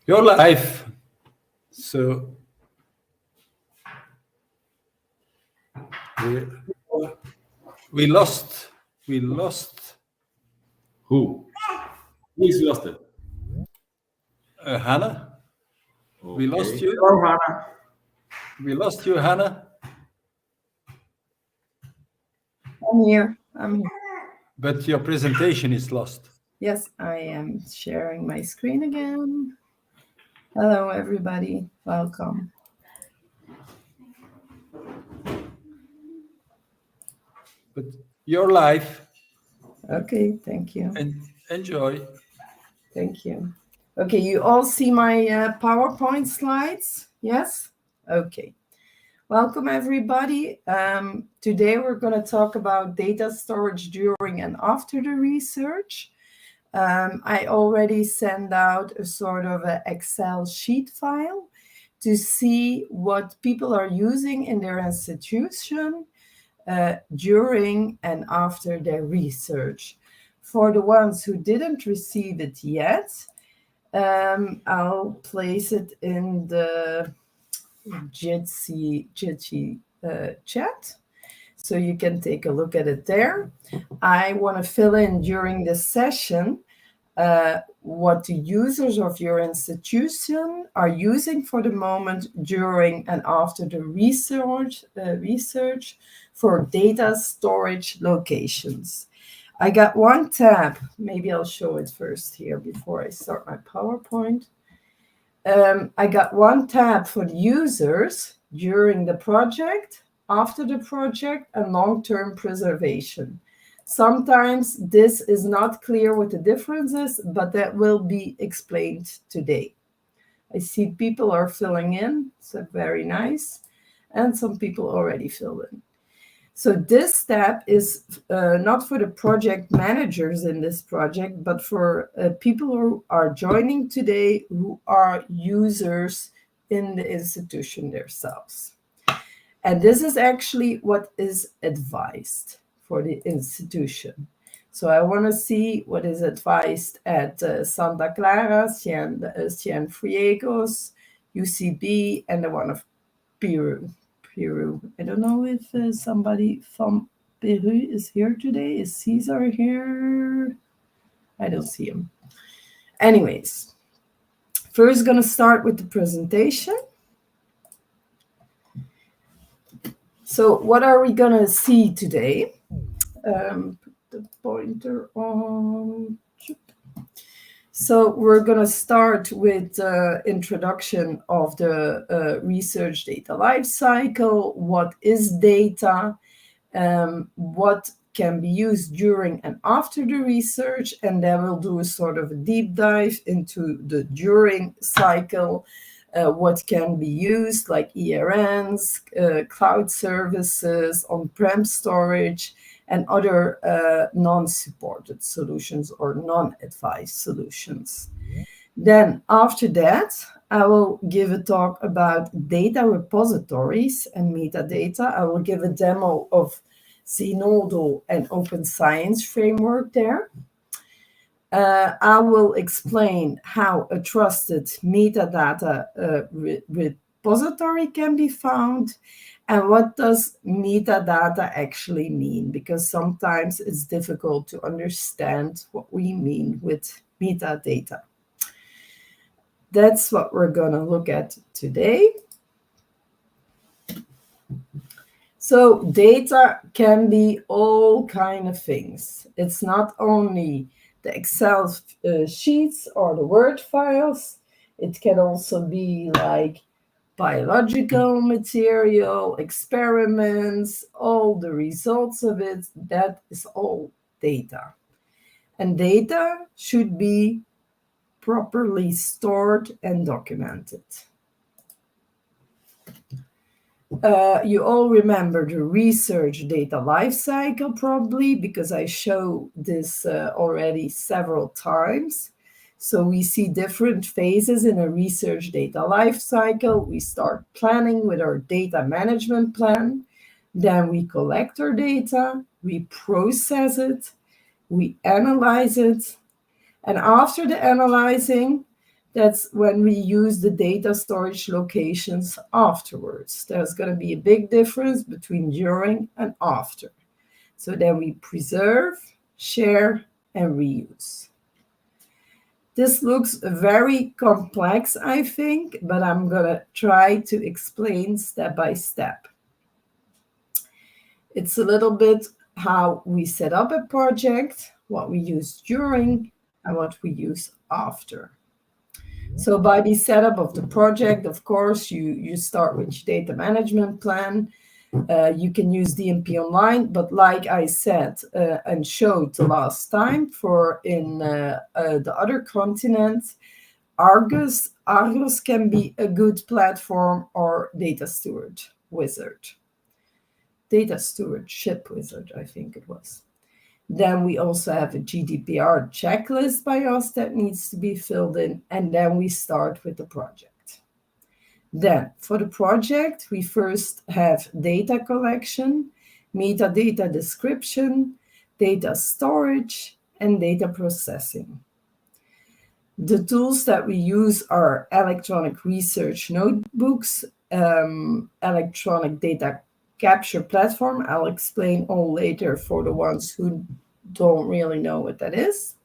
You're live. So we lost. Who? Who is lost it? Hannah. Okay. We lost you. Hello, Hannah. We lost you, Hannah. I'm here. But your presentation is lost. Yes, I am sharing my screen again. Hello, everybody. Welcome. But you're live. Okay, thank you. And enjoy. Thank you. Okay, you all see my PowerPoint slides? Yes? Okay. Welcome, everybody. Today we're going to talk about data storage during and after the research. I already sent out a sort of an Excel sheet file to see what people are using in their institution during and after their research. For the ones who didn't receive it yet, I'll place it in the Jitsi chat, so you can take a look at it there. I want to fill in during this session what the users of your institution are using for the moment during and after the research for data storage locations. I got one tab. Maybe I'll show it first here before I start my PowerPoint. I got one tab for the users during the project, after the project, and long-term preservation. Sometimes this is not clear what the difference is, but that will be explained today. I see people are filling in, so very nice, and some people already filled in. So this step is not for the project managers in this project, but for people who are joining today who are users in the institution themselves. And this is actually what is advised for the institution. So I want to see what is advised at Santa Clara, Cienfuegos, UCB, and the one of Peru. I don't know if somebody from Peru is here today. Is Cesar here? I don't see him. Anyways, first going to start with the presentation. So what are we going to see today? Put the pointer on. So we're going to start with introduction of the research data lifecycle. What is data? What can be used during and after the research? And then we'll do a sort of a deep dive into the during cycle. What can be used, like ERNs, cloud services, on-prem storage, and other non-supported solutions or non-advised solutions. Then after that, I will give a talk about data repositories and metadata. I will give a demo of Zenodo and Open Science framework there. I will explain how a trusted metadata repository can be found, and what does metadata actually mean, because sometimes it's difficult to understand what we mean with metadata. That's what we're going to look at today. So data can be all kind of things. It's not only the Excel sheets or the Word files. It can also be like biological material, experiments, all the results of it. That is all data. And data should be properly stored and documented. You all remember the research data lifecycle probably, because I show this already several times. So we see different phases in a research data lifecycle. We start planning with our data management plan. Then we collect our data, we process it, we analyze it. And after the analyzing, That's when we use the data storage locations afterwards. There's going to be a big difference between during and after. So then we preserve, share, and reuse. This looks very complex, I think, but I'm going to try to explain step by step. It's a little bit how we set up a project, what we use during, and what we use after. So by the setup of the project, of course, you start with your data management plan. You can use DMP Online, but like I said and showed the last time for in the other continents, Argus can be a good platform, or Data Stewardship Wizard, I think it was. Then we also have a GDPR checklist by us that needs to be filled in, and then we start with the project. Then for the project, we first have data collection, metadata description, data storage, and data processing. The tools that we use are electronic research notebooks, electronic data capture platform. I'll explain all later for the ones who don't really know what that is.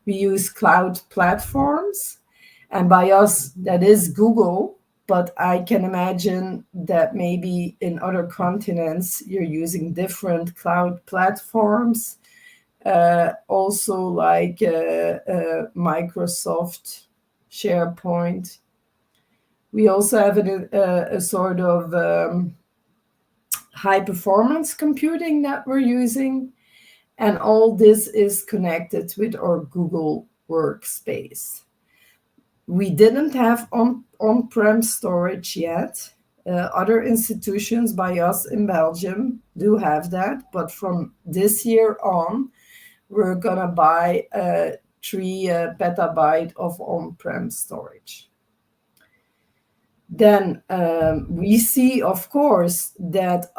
We use cloud platforms, and by us, that is Google, but I can imagine that maybe in other continents, you're using different cloud platforms, also like Microsoft SharePoint. We also have a sort of high performance computing that we're using, and all this is connected with our Google Workspace. We didn't have on-prem storage yet. Other institutions by us in Belgium do have that, but from this year on, we're gonna buy 3 petabyte of on-prem storage. Then we see, of course, that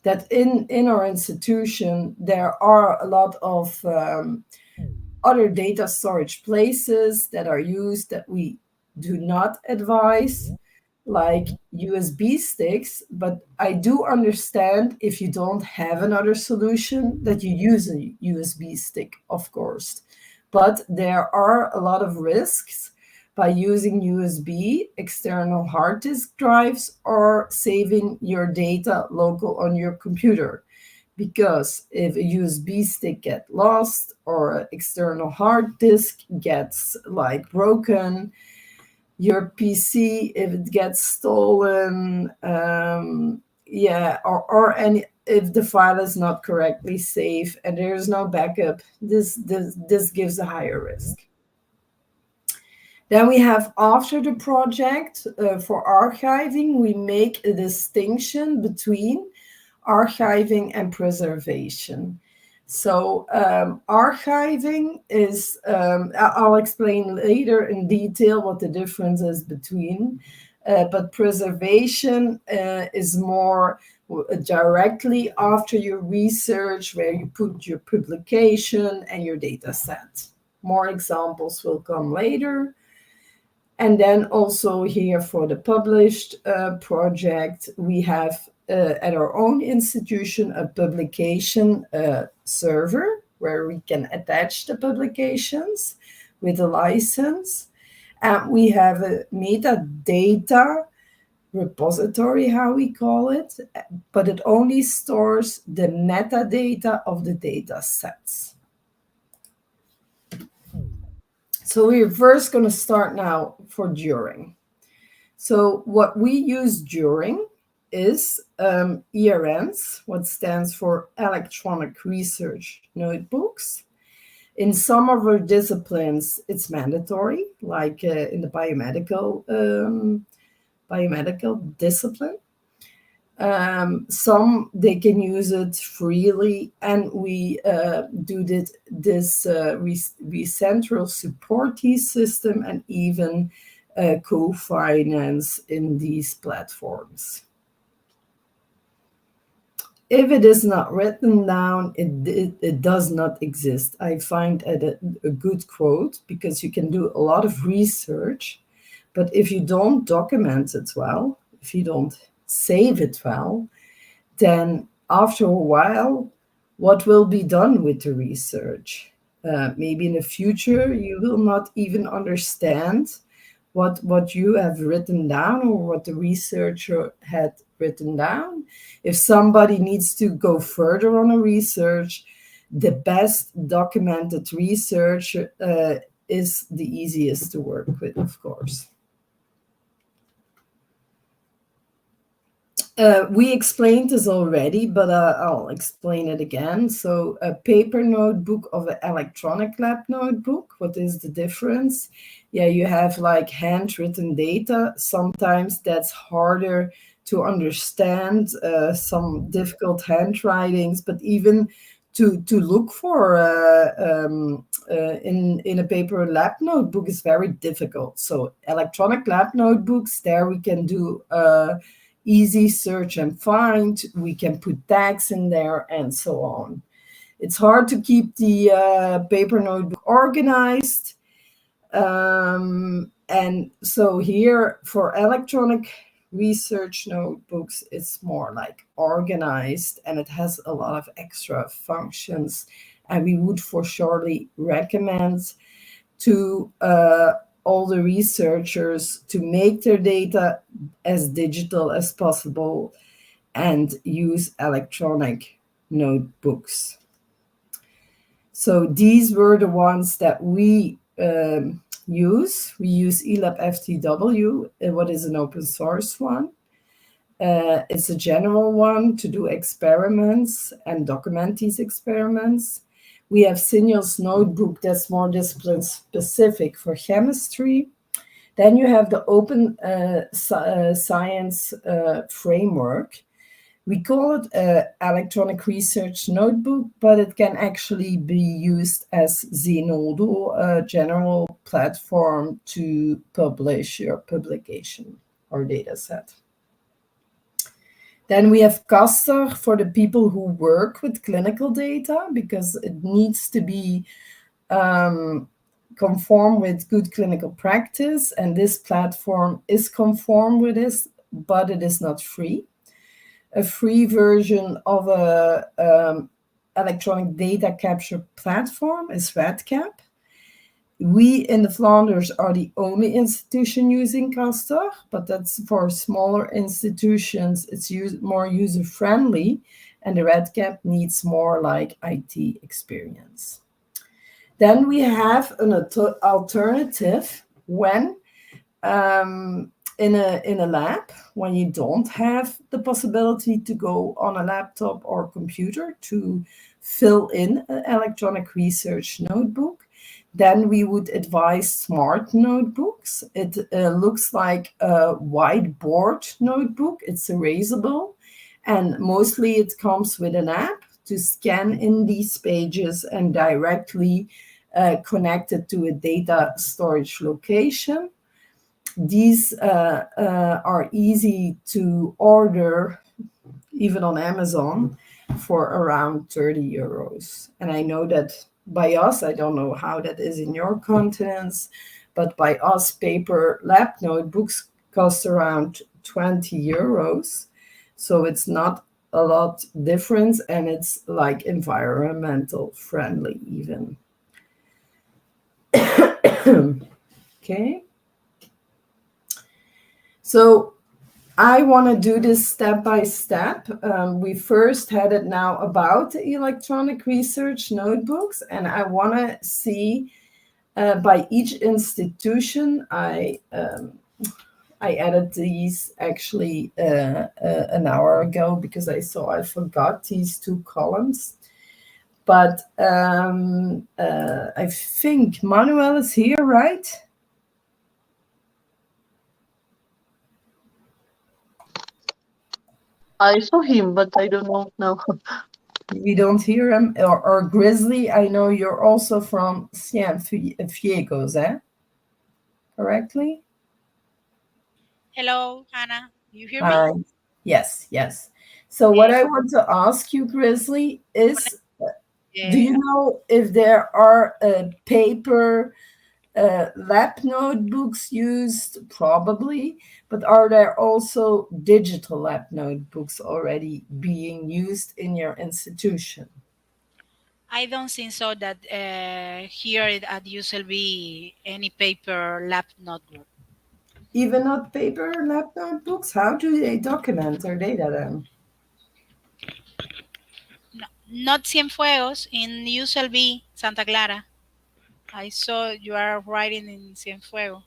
that in our institution there are a lot of other data storage places that are used that we do not advise, like USB sticks. But I do understand if you don't have another solution that you use a USB stick, of course. But there are a lot of risks by using USB external hard disk drives or saving your data local on your computer. Because if a USB stick gets lost or an external hard disk gets like broken, your PC, if it gets stolen, if the file is not correctly saved and there's no backup, this gives a higher risk. Then we have after the project, for archiving, we make a distinction between archiving and preservation. So archiving is, I'll explain later in detail what the difference is between, but preservation is more directly after your research, where you put your publication and your data set. More examples will come later. And then also here for the published project, we have at our own institution a publication server where we can attach the publications with a license. And we have a metadata repository, how we call it, but it only stores the metadata of the data sets. So we're first going to start now for during. So what we use during is ERNs, what stands for Electronic Research Notebooks. In some of our disciplines, it's mandatory, like in the biomedical discipline. Some they can use it freely, and we do this central support system and even co-finance in these platforms. if it is not written down, it does not exist. I find it a good quote, because you can do a lot of research, but if you don't document it well, if you don't save it well, then after a while, what will be done with the research? Maybe in the future, you will not even understand what you have written down or what the researcher had written down. If somebody needs to go further on a research, the best documented research is the easiest to work with, of course. We explained this already, but I'll explain it again. So a paper notebook of an electronic lab notebook, what is the difference? Yeah, you have like handwritten data. Sometimes that's harder to understand, some difficult handwritings, but even to look for in a paper lab notebook is very difficult. So electronic lab notebooks, there we can do easy search and find, we can put tags in there and so on. It's hard to keep the paper notebook organized. And so here for electronic research notebooks, it's more like organized and it has a lot of extra functions. And we would for surely recommend to all the researchers to make their data as digital as possible and use electronic notebooks. So these were the ones that we use. We use eLab FTW, what is an open source one. It's a general one to do experiments and document these experiments. We have Signal's notebook that's more discipline specific for chemistry. Then you have the open science framework. We call it an electronic research notebook, but it can actually be used as Zenodo, a general platform to publish your publication or data set. Then we have Castor for the people who work with clinical data, because it needs to be conform with good clinical practice. And this platform is conform with this, but it is not free. A free version of a electronic data capture platform is RedCap. We in the Flanders are the only institution using Castor, but that's for smaller institutions. It's more user-friendly, and the RedCap needs more like IT experience. Then we have an alternative when in a lab, when you don't have the possibility to go on a laptop or computer to fill in an electronic research notebook. Then we would advise smart notebooks. It looks like a whiteboard notebook. It's erasable. And mostly it comes with an app to scan in these pages and directly connect it to a data storage location. These are easy to order, even on Amazon, for around 30 euros. And I know that by us, I don't know how that is in your continents, but by us, paper lab notebooks cost around 20 euros. So it's not a lot difference, and it's like environmental friendly even. Okay. So I want to do this step by step. We first had it now about the electronic research notebooks, and I want to see by each institution. I added these actually an hour ago because I saw I forgot these two columns. But I think Manuel is here, right? I saw him, but I don't know now. We don't hear him. Or Grizzly, I know you're also from Cienfuegos, eh? Correctly? Hello, Hannah. You hear Hi. me? Yes, yes. So what I want to ask you, Grizzly, is do you know if there are paper lab notebooks used? Probably, but are there also digital lab notebooks already being used in your institution? I don't think so that here at USLB any paper lab notebook. Even not paper lab notebooks? How do they document their data then? No, not Cienfuegos, in USLB Santa Clara. I saw you are writing in Cienfuegos.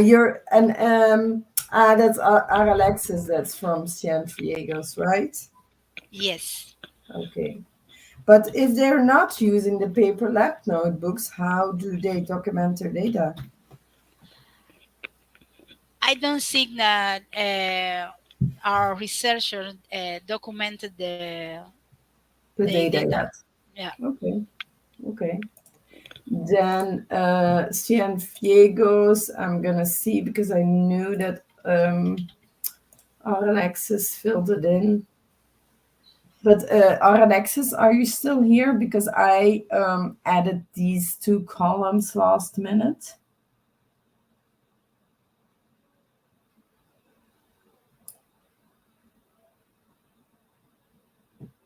You're and that's Alexis. That's from Cienfuegos, right? Yes. Okay. But if they're not using the paper lab notebooks, how do they document their data? I don't think that our researchers documented The the data data. yet? Yeah. Okay. Okay. Then Cienfuegos, I'm gonna see because I knew that Alexis filled it in. But Alexis, are you still here? Because I added these two columns last minute.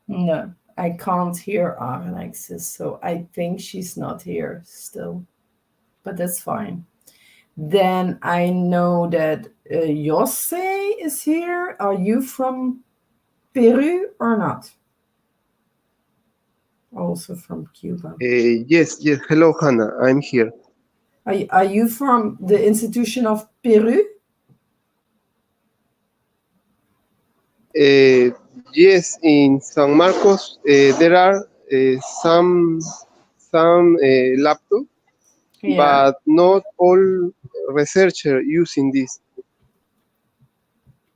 No, I can't hear Alexis, so I think she's not here still. But that's fine. Then I know that Jose is here. Are you from Peru or not? Also from Cuba. Yes, yes. Hello, Hannah. I'm here. Are you from the institution of Peru? Yes, in San Marcos, there are some laptop, Yeah. but not all researcher using this.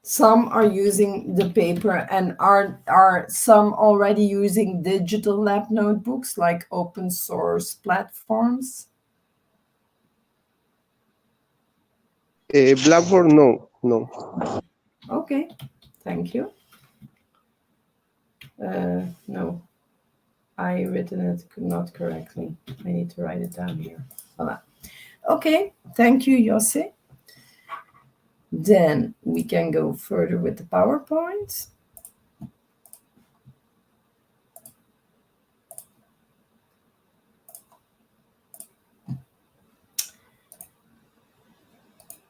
Some are using the paper, and are some already using digital lab notebooks like open source platforms? Blackboard, no, no. Okay, thank you. No, I written it not correctly. I need to write it down here. Voila. Okay, thank you, Jose. Then we can go further with the PowerPoint.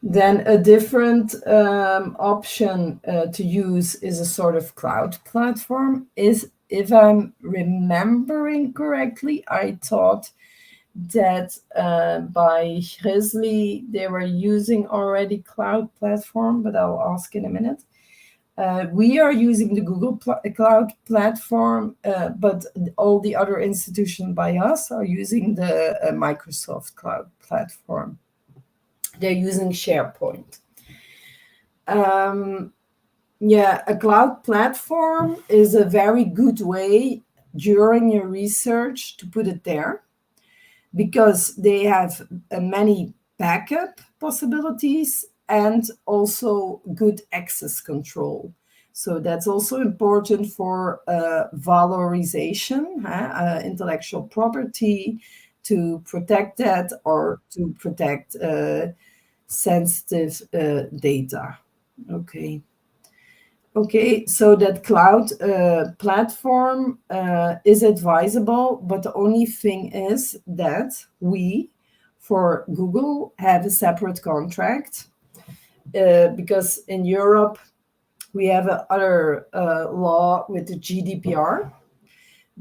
Then a different option to use is a sort of cloud platform. If I'm remembering correctly, I thought that by Grizzly they were using already cloud platform, but I'll ask in a minute. We are using the Google Cloud platform, but all the other institutions by us are using the Microsoft Cloud platform. They're using SharePoint. Yeah, a cloud platform is a very good way during your research to put it there because they have many backup possibilities and also good access control. So that's also important for valorization, intellectual property, to protect that or to protect sensitive data. Okay, so that cloud platform is advisable, but the only thing is that we, for Google, have a separate contract because in Europe we have another law with the GDPR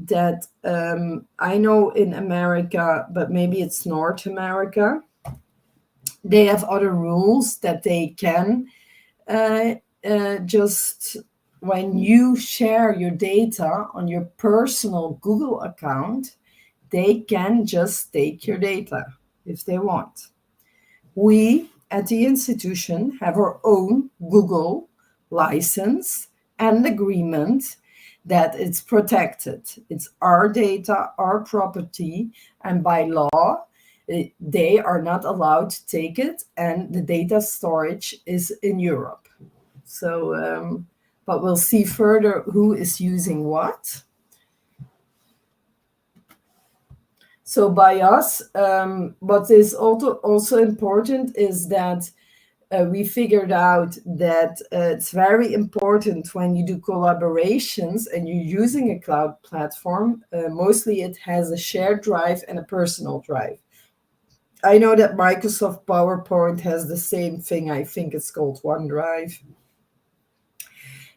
that I know in America, but maybe it's North America, they have other rules that they can just when you share your data on your personal Google account, they can just take your data if they want. We at the institution have our own Google license and agreement that it's protected. It's our data, our property, and by law, they are not allowed to take it, and the data storage is in Europe. So but we'll see further who is using what. So by us, what is also important is that we figured out that it's very important when you do collaborations and you're using a cloud platform, mostly it has a shared drive and a personal drive. I know that Microsoft PowerPoint has the same thing. I think it's called OneDrive.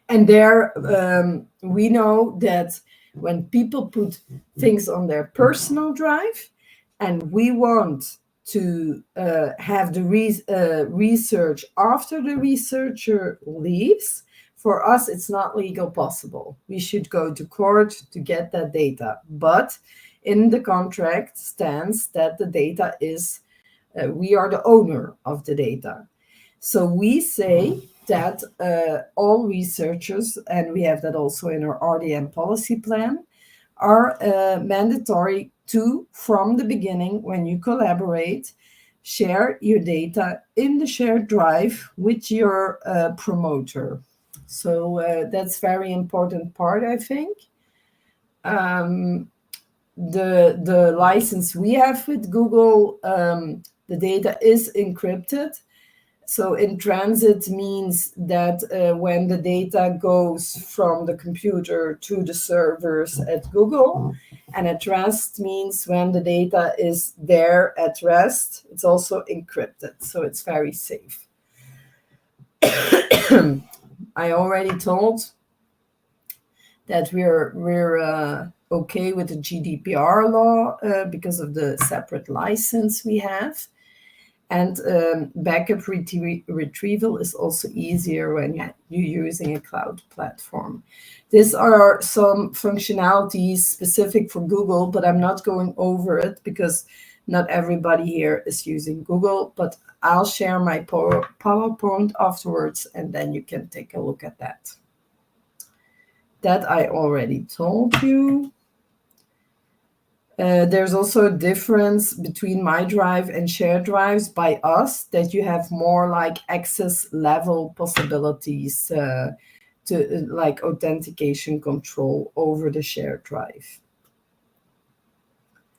And there we know that when people put things on their personal drive and we want to have the research after the researcher leaves, for us, it's not legal possible. We should go to court to get that data. But in the contract stands that the data is, we are the owner of the data. So we say that all researchers, and we have that also in our RDM policy plan, are mandatory to, from the beginning, when you collaborate, share your data in the shared drive with your promoter. So that's very important part, I think. The license we have with Google, the data is encrypted. So in transit means that when the data goes from the computer to the servers at Google, and at rest means when the data is there at rest, it's also encrypted. So it's very safe. I already told that we're okay with the GDPR law because of the separate license we have. And backup retrieval is also easier when you're using a cloud platform. These are some functionalities specific for Google, but I'm not going over it because not everybody here is using Google, but I'll share my PowerPoint afterwards, and then you can take a look at that. That I already told you. There's also a difference between my drive and shared drives by us, that you have more like access level possibilities to like authentication control over the shared drive.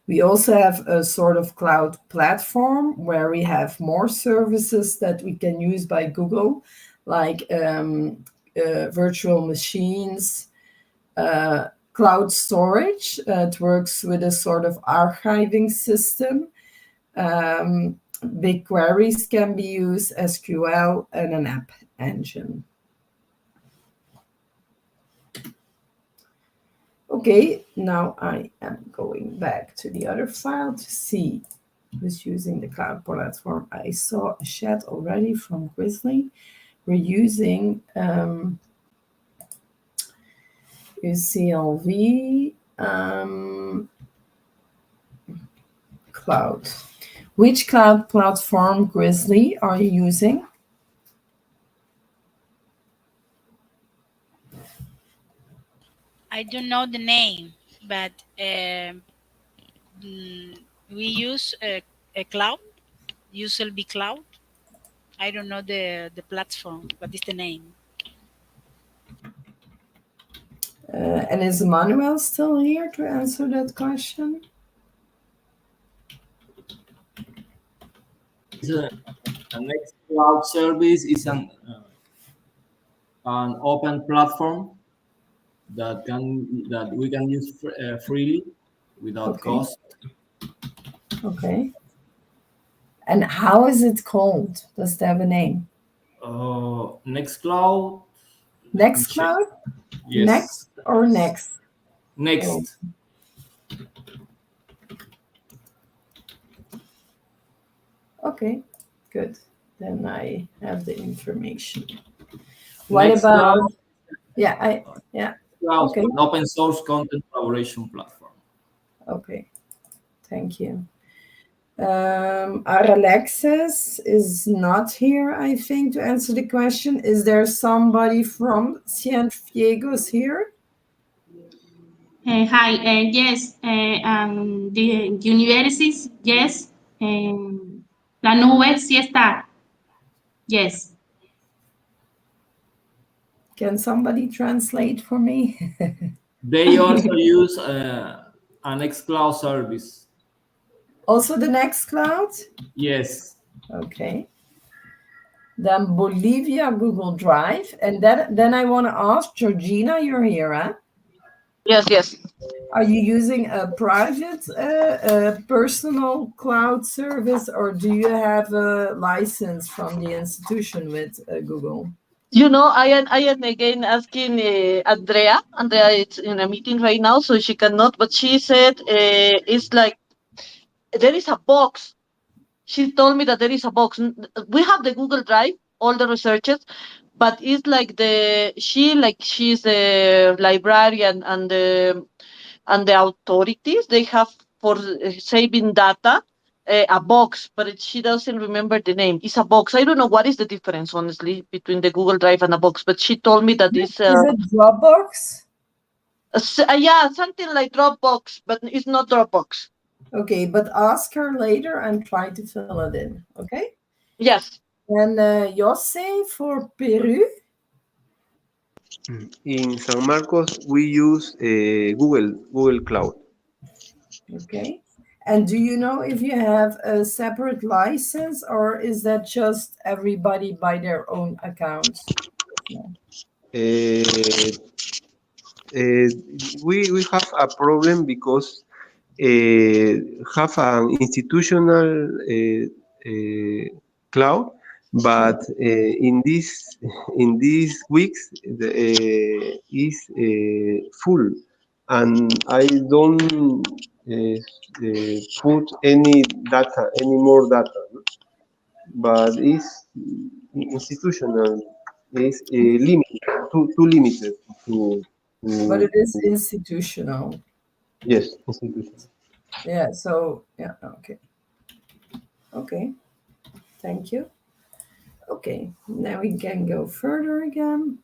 We also have a sort of cloud platform where we have more services that we can use by Google, like virtual machines, cloud storage. It works with a sort of archiving system. Big queries can be used, SQL, and an app engine. Okay, now I am going back to the other file to see who's using the cloud platform. I saw a chat already from Grizzly. We're using UCLV cloud. Which cloud platform, Grizzly, are you using? I don't know the name, but we use a cloud, USLB cloud. I don't know the platform, but it's the name. And is Manuel still here to answer that question? The next cloud service is an open platform that we can use freely without cost. Okay. And how is it called? Does it have a name? Nextcloud. Nextcloud? Yes. Next or next? Next. Oh. Okay, good. Then I have the information. What about? Nextcloud. Yeah. Cloud, Okay. an open source content collaboration platform. Okay, thank you. Our Alexis is not here, I think, to answer the question. Is there somebody from Cienfuegos here? Hi, yes, the universities, yes, la nube sí está, yes. Can somebody translate for me? They also use an Nextcloud service. Also the Nextcloud? Yes. Okay. Then Bolivia Google Drive. And then I want to ask, Georgina, you're here, huh? Yes. Are you using a private personal cloud service, or do you have a license from the institution with Google? You know, I am again asking Andrea. Andrea is in a meeting right now, so she cannot. But she said it's like there is a box. She told me that there is a box. We have the Google Drive, all the researchers, but it's like she's the librarian and the authorities. They have for saving data a box, but she doesn't remember the name. It's a box. I don't know what is the difference, honestly, between the Google Drive and a box. But she told me that it's Is it Dropbox? yeah, something like Dropbox, but it's not Dropbox. Okay, but ask her later and try to fill it in. Okay. Yes. And Jose for Peru. In San Marcos, we use Google Cloud. Okay. And do you know if you have a separate license, or is that just everybody by their own account? We have a problem because have an institutional cloud, but in these weeks is full, and I don't put any more data, but it's institutional. It's limited, too limited to. But it is institutional. Yes, institutional. Yeah, so, yeah, okay. Okay, thank you. Okay, now we can go further again.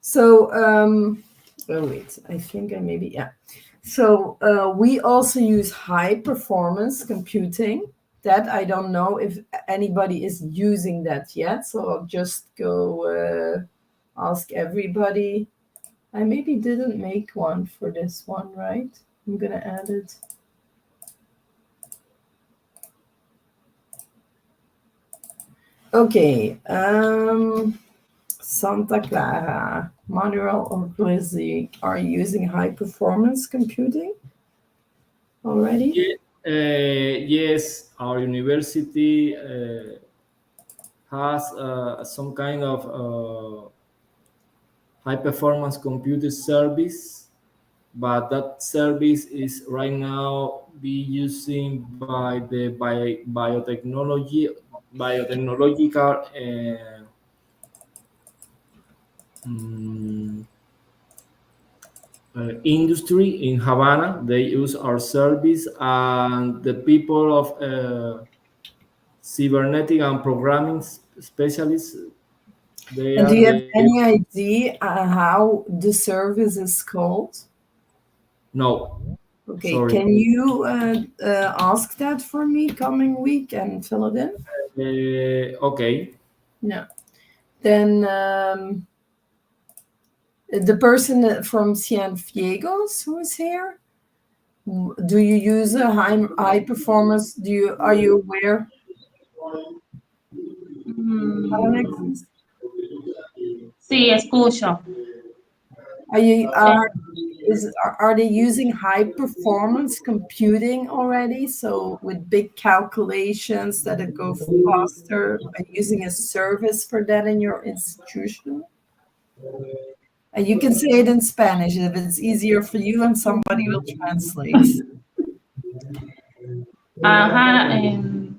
So, oh wait, I think I maybe, yeah. So we also use high performance computing. That I don't know if anybody is using that yet. So I'll just go ask everybody. I maybe didn't make one for this one, right? I'm gonna add it. Okay, Santa Clara, Manuel or Glizzy are using high performance computing already? Yes, our university has some kind of high performance computer service, but that service is right now be using by the biotechnological industry in Havana. They use our service, and the people of cybernetic and programming specialists. They And do are you have the any idea how the service is called? no. Okay, Sorry. can you ask that for me coming week and fill it in? Okay. No. Then the person from Cienfuegos who is here, do you use a high performance? Are you aware? Alexis? Sí, escucho. Are they using high performance computing already? So with big calculations that it go faster, and using a service for that in your institution? And you can say it in Spanish if it's easier for you, and somebody will translate. Ajá.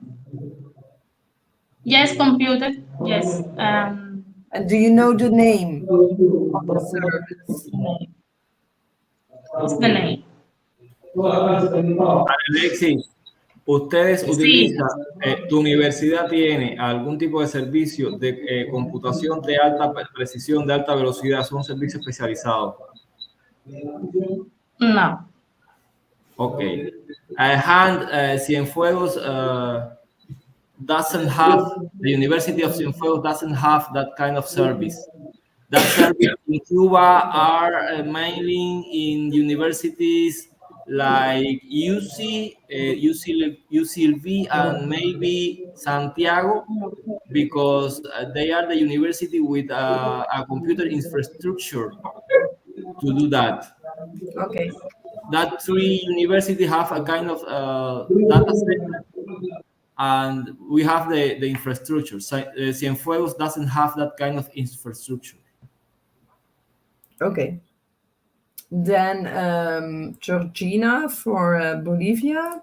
Yes, computer. Yes. And do you know the name of the service? What's the name? Alexis, ¿ustedes Sí. utilizan, tu universidad tiene algún tipo de servicio de computación de alta precisión, de alta velocidad? ¿Son servicios especializados? No. Ok. Cienfuegos doesn't have, the University of Cienfuegos doesn't have that kind of service. That service in Cuba are mainly in universities like UCLV, and maybe Santiago, because they are the university with a computer infrastructure to do that. Okay. That three universities have a kind of data center, and we have the infrastructure. Cienfuegos doesn't have that kind of infrastructure. Okay. Then Georgina for Bolivia.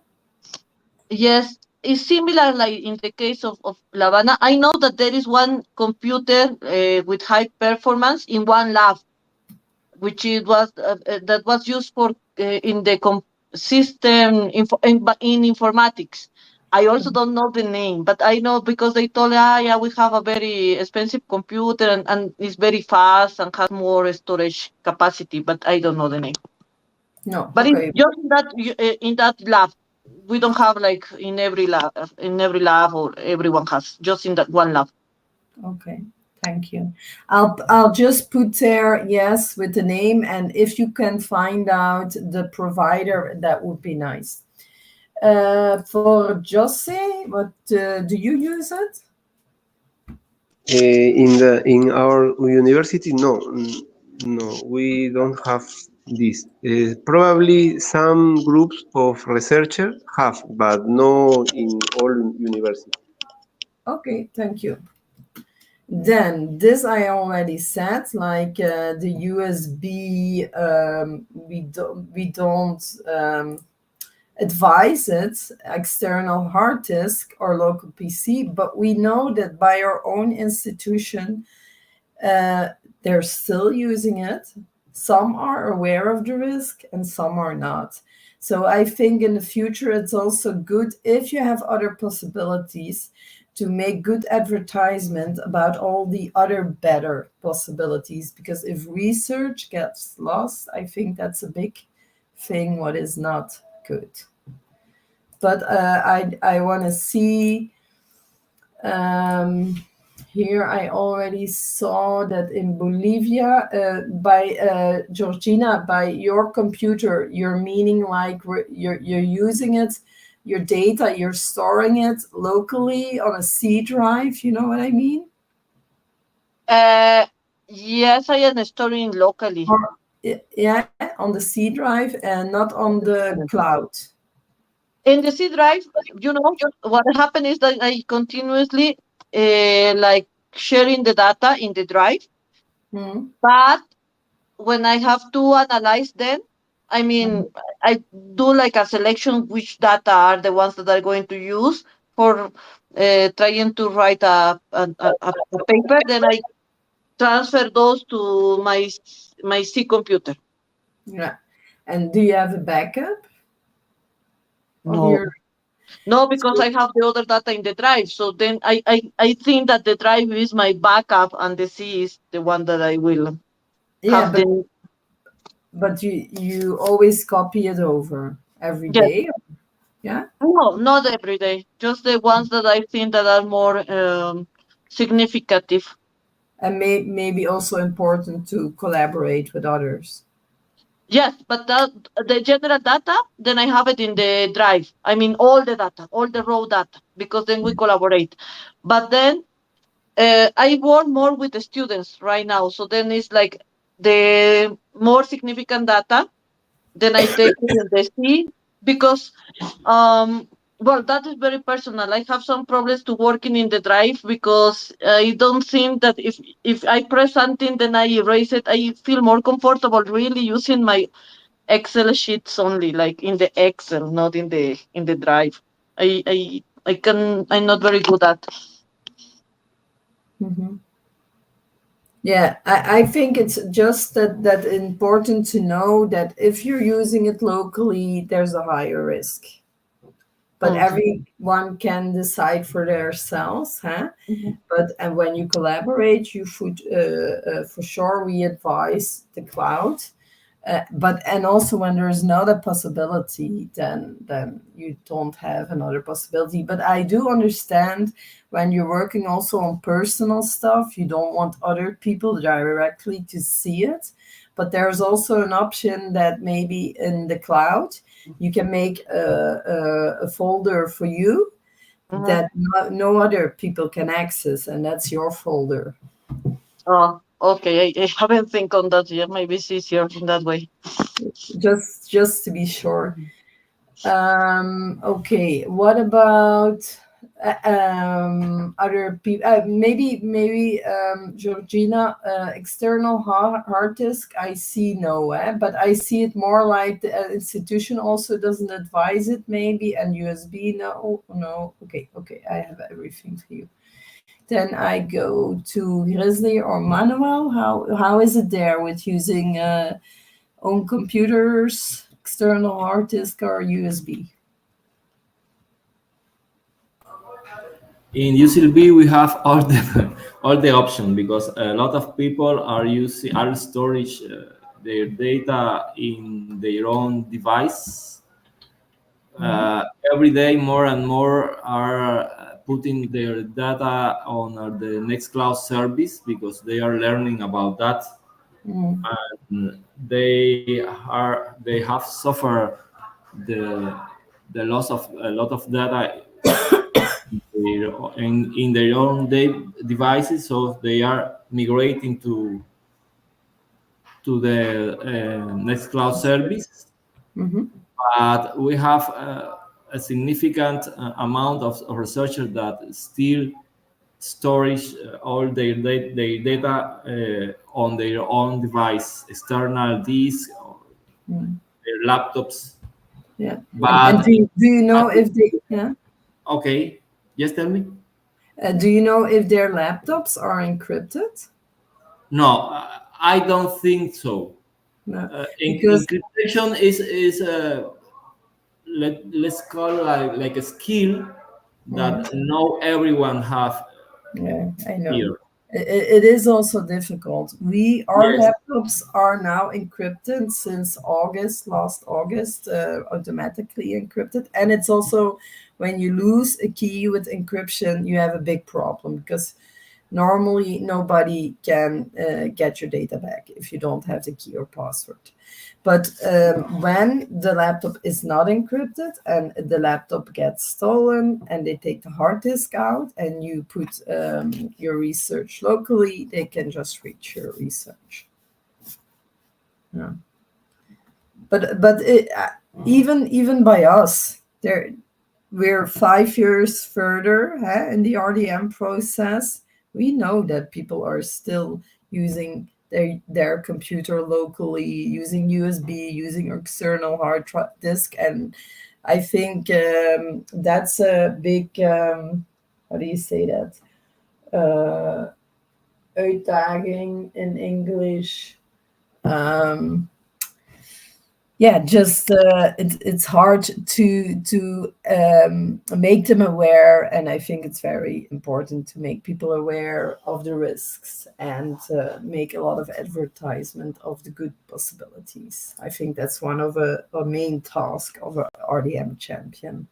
Yes, it's similar like in the case of La Habana. I know that there is one computer with high performance in one lab, which it was that was used for in the system in informatics. I also don't know the name, but I know because they told, yeah, we have a very expensive computer and it's very fast and has more storage capacity, but I don't know the name. No. But Okay. just in that lab, we don't have like in every lab or everyone has, just in that one lab. Okay. Thank you. I'll just put there yes with the name, and if you can find out the provider, that would be nice. For Jose, what do you use it? In our university, no, we don't have this. Probably some groups of researchers have, but no in all universities. Okay, thank you. Then this I already said, like the USB, we don't advise it, external hard disk or local PC, but we know that by our own institution, they're still using it. Some are aware of the risk and some are not. So I think in the future, it's also good if you have other possibilities to make good advertisement about all the other better possibilities, because if research gets lost, I think that's a big thing what is not good. But I want to see here I already saw that in Bolivia by Georgina, by your computer, you're meaning like you're using it, your data, you're storing it locally on a C drive, you know what I mean? Yes, I am storing locally. Yeah, on the C drive and not on the cloud. In the C drive, what happened is that I continuously like sharing the data in the drive, but when I have to analyze them, I mean, I do like a selection which data are the ones that I'm going to use for trying to write a paper. Then I transfer those to my C computer. Yeah. And do you have a backup? No. No, because I have the other data in the drive. So then I think that the drive is my backup and the C is the one that I will have. But you always copy it over every day? Yeah? No, not every day. Just the ones that I think that are more significant. And maybe also important to collaborate with others. Yes, but the general data, then I have it in the drive. I mean, all the data, all the raw data, because then we collaborate. But then I work more with the students right now. So then it's like the more significant data, then I take it in the C, because well, that is very personal. I have some problems to working in the drive because I don't think that if I press something, then I erase it. I feel more comfortable really using my Excel sheets only, like in the Excel, not in the drive. I'm not very good at. Mm-hmm. Yeah, I think it's just that important to know that if you're using it locally, there's a higher risk. But everyone can decide for themselves, huh? But and when you collaborate, you should for sure we advise the cloud. And also when there is not a possibility, then you don't have another possibility. But I do understand when you're working also on personal stuff, you don't want other people directly to see it. But there's also an option that maybe in the cloud you can make a folder for you that no other people can access, and that's your folder. Oh, okay. I haven't think on that yet. Maybe it's easier in that way. Just to be sure. Okay, what about other people? Maybe Georgina, external hard disk. I see no, but I see it more like the institution also doesn't advise it, maybe, and USB. No. Okay. I have everything for you. Then I go to Grizzly or Manuel. How is it there with using own computers, external hard disk, or USB? In UCLB, we have all the option, because a lot of people are storage their data in their own device. Every day, more and more are putting their data on the Nextcloud service, because they are learning about that. And they have suffered the loss of a lot of data in their own devices, so they are migrating to the Nextcloud service. But we have a significant amount of researchers that still storage all their data on their own device, external disk, their laptops. Yeah. But and do you know if they? Yeah. Okay, just tell me. Do you know if their laptops are encrypted? No, I don't think so. No, because Encryption is let's call it like a skill that now everyone have. Yeah, I know. Here. It is also difficult. Our Yes. laptops are now encrypted since last August, automatically encrypted. And it's also when you lose a key with encryption, you have a big problem, because normally nobody can get your data back if you don't have the key or password. But when the laptop is not encrypted and the laptop gets stolen and they take the hard disk out and you put your research locally, they can just reach your research. Yeah. But even by us, we're 5 years further in the RDM process. We know that people are still using their computer locally, using USB, using external hard disk, and I think that's a big how do you say that? Uitdaging in English. Just it's hard to make them aware, and I think it's very important to make people aware of the risks and make a lot of advertisement of the good possibilities. I think that's one of a main task of a RDM champion.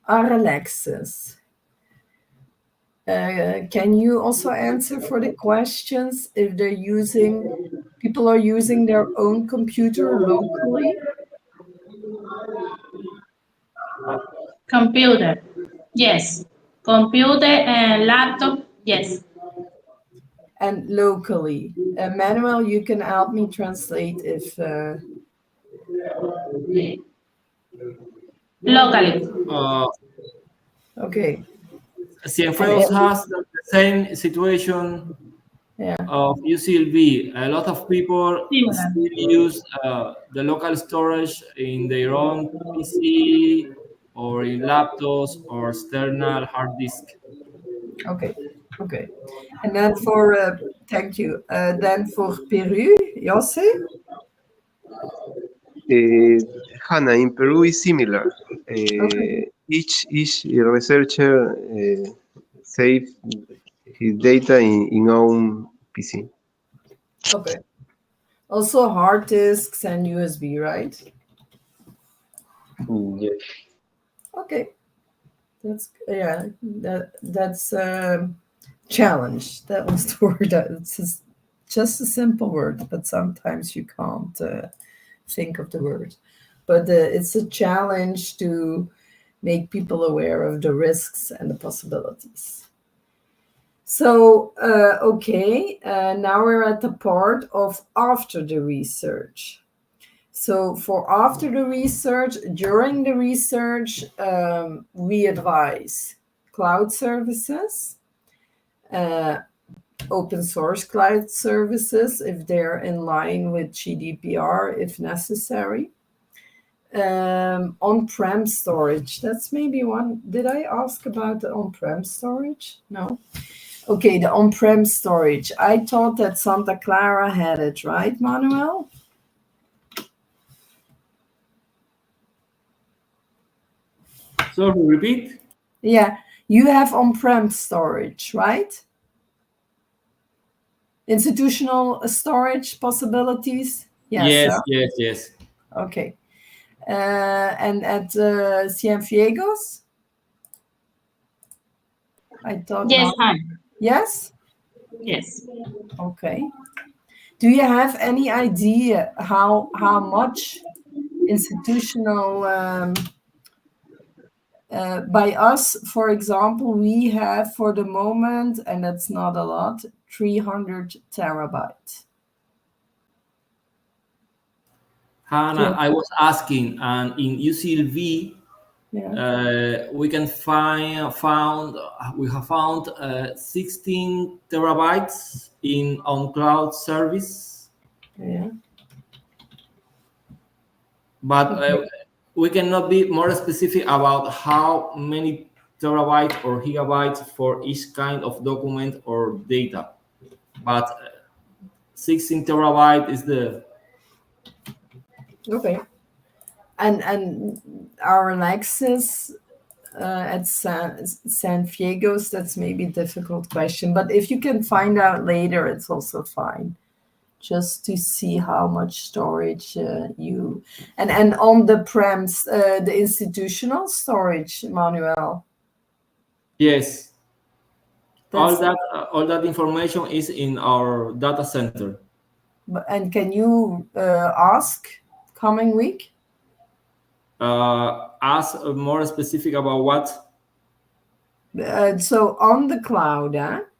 Alexis, can you also answer for the questions if people are using their own computer locally? Computer, yes. Computer and laptop, yes. And locally. Manuel, you can help me translate if... Locally. Okay. Cienfuegos has the same situation of UCLB. A lot of people still use the local storage in their own PC or in laptops or external hard disk. Okay. And then thank you. Then for Peru, Jose? Hannah, in Peru is similar. Each researcher save his data in own PC. Okay. Also hard disks and USB, right? Yes. Okay. That's that's challenge. That was the word. It's just a simple word, but sometimes you can't think of the word. But it's a challenge to make people aware of the risks and the possibilities. So, okay, now we're at the part of after the research. So for after the research, during the research, we advise cloud services, open source cloud services, if they're in line with GDPR, if necessary. On-prem storage, that's maybe one. Did I ask about the on-prem storage? No. Okay, the on-prem storage. I thought that Santa Clara had it, right, Manuel? So repeat. Yeah, you have on-prem storage, right? Institutional storage possibilities? Yes, huh? yes. Okay. And at Cienfuegos? I thought Yes, not. hi. Yes? Yes. Okay. Do you have any idea how much institutional by us, for example, we have for the moment, and that's not a lot, 300 terabytes. Hannah, I was asking, and in UCLV, we have found 16 terabytes in on cloud service. Yeah. But we cannot be more specific about how many terabytes or gigabytes for each kind of document or data. But 16 terabyte is the... Okay. And our Alexis at San Diego's, that's maybe a difficult question, but if you can find out later, it's also fine. Just to see how much storage you and on the prems, the institutional storage, Manuel. Yes. All that information is in our data center. And can you ask coming week? Ask more specific about what? So on the cloud,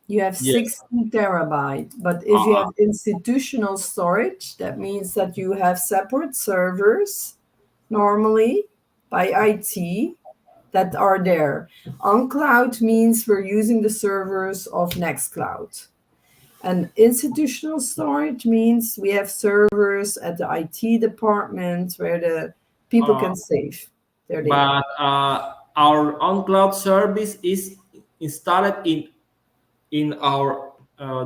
you have 60 terabyte, but if you have institutional storage, that means that you have separate servers normally by IT that are there. On cloud means we're using the servers of Nextcloud. And institutional storage means we have servers at the IT department where the people can save their data. But our on-cloud service is installed in our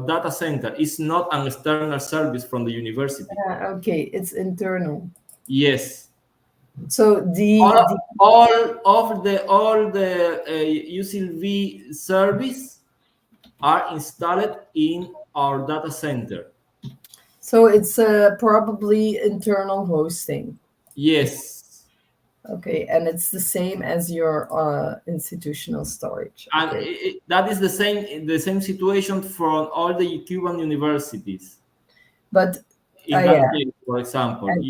data center. It's not an external service from the university. Okay, it's internal. Yes. So all the UCLV service are installed in our data center. So it's probably internal hosting. Yes. Okay, and it's the same as your institutional storage. And that is the same situation from all the Cuban universities. But in that case, for example, and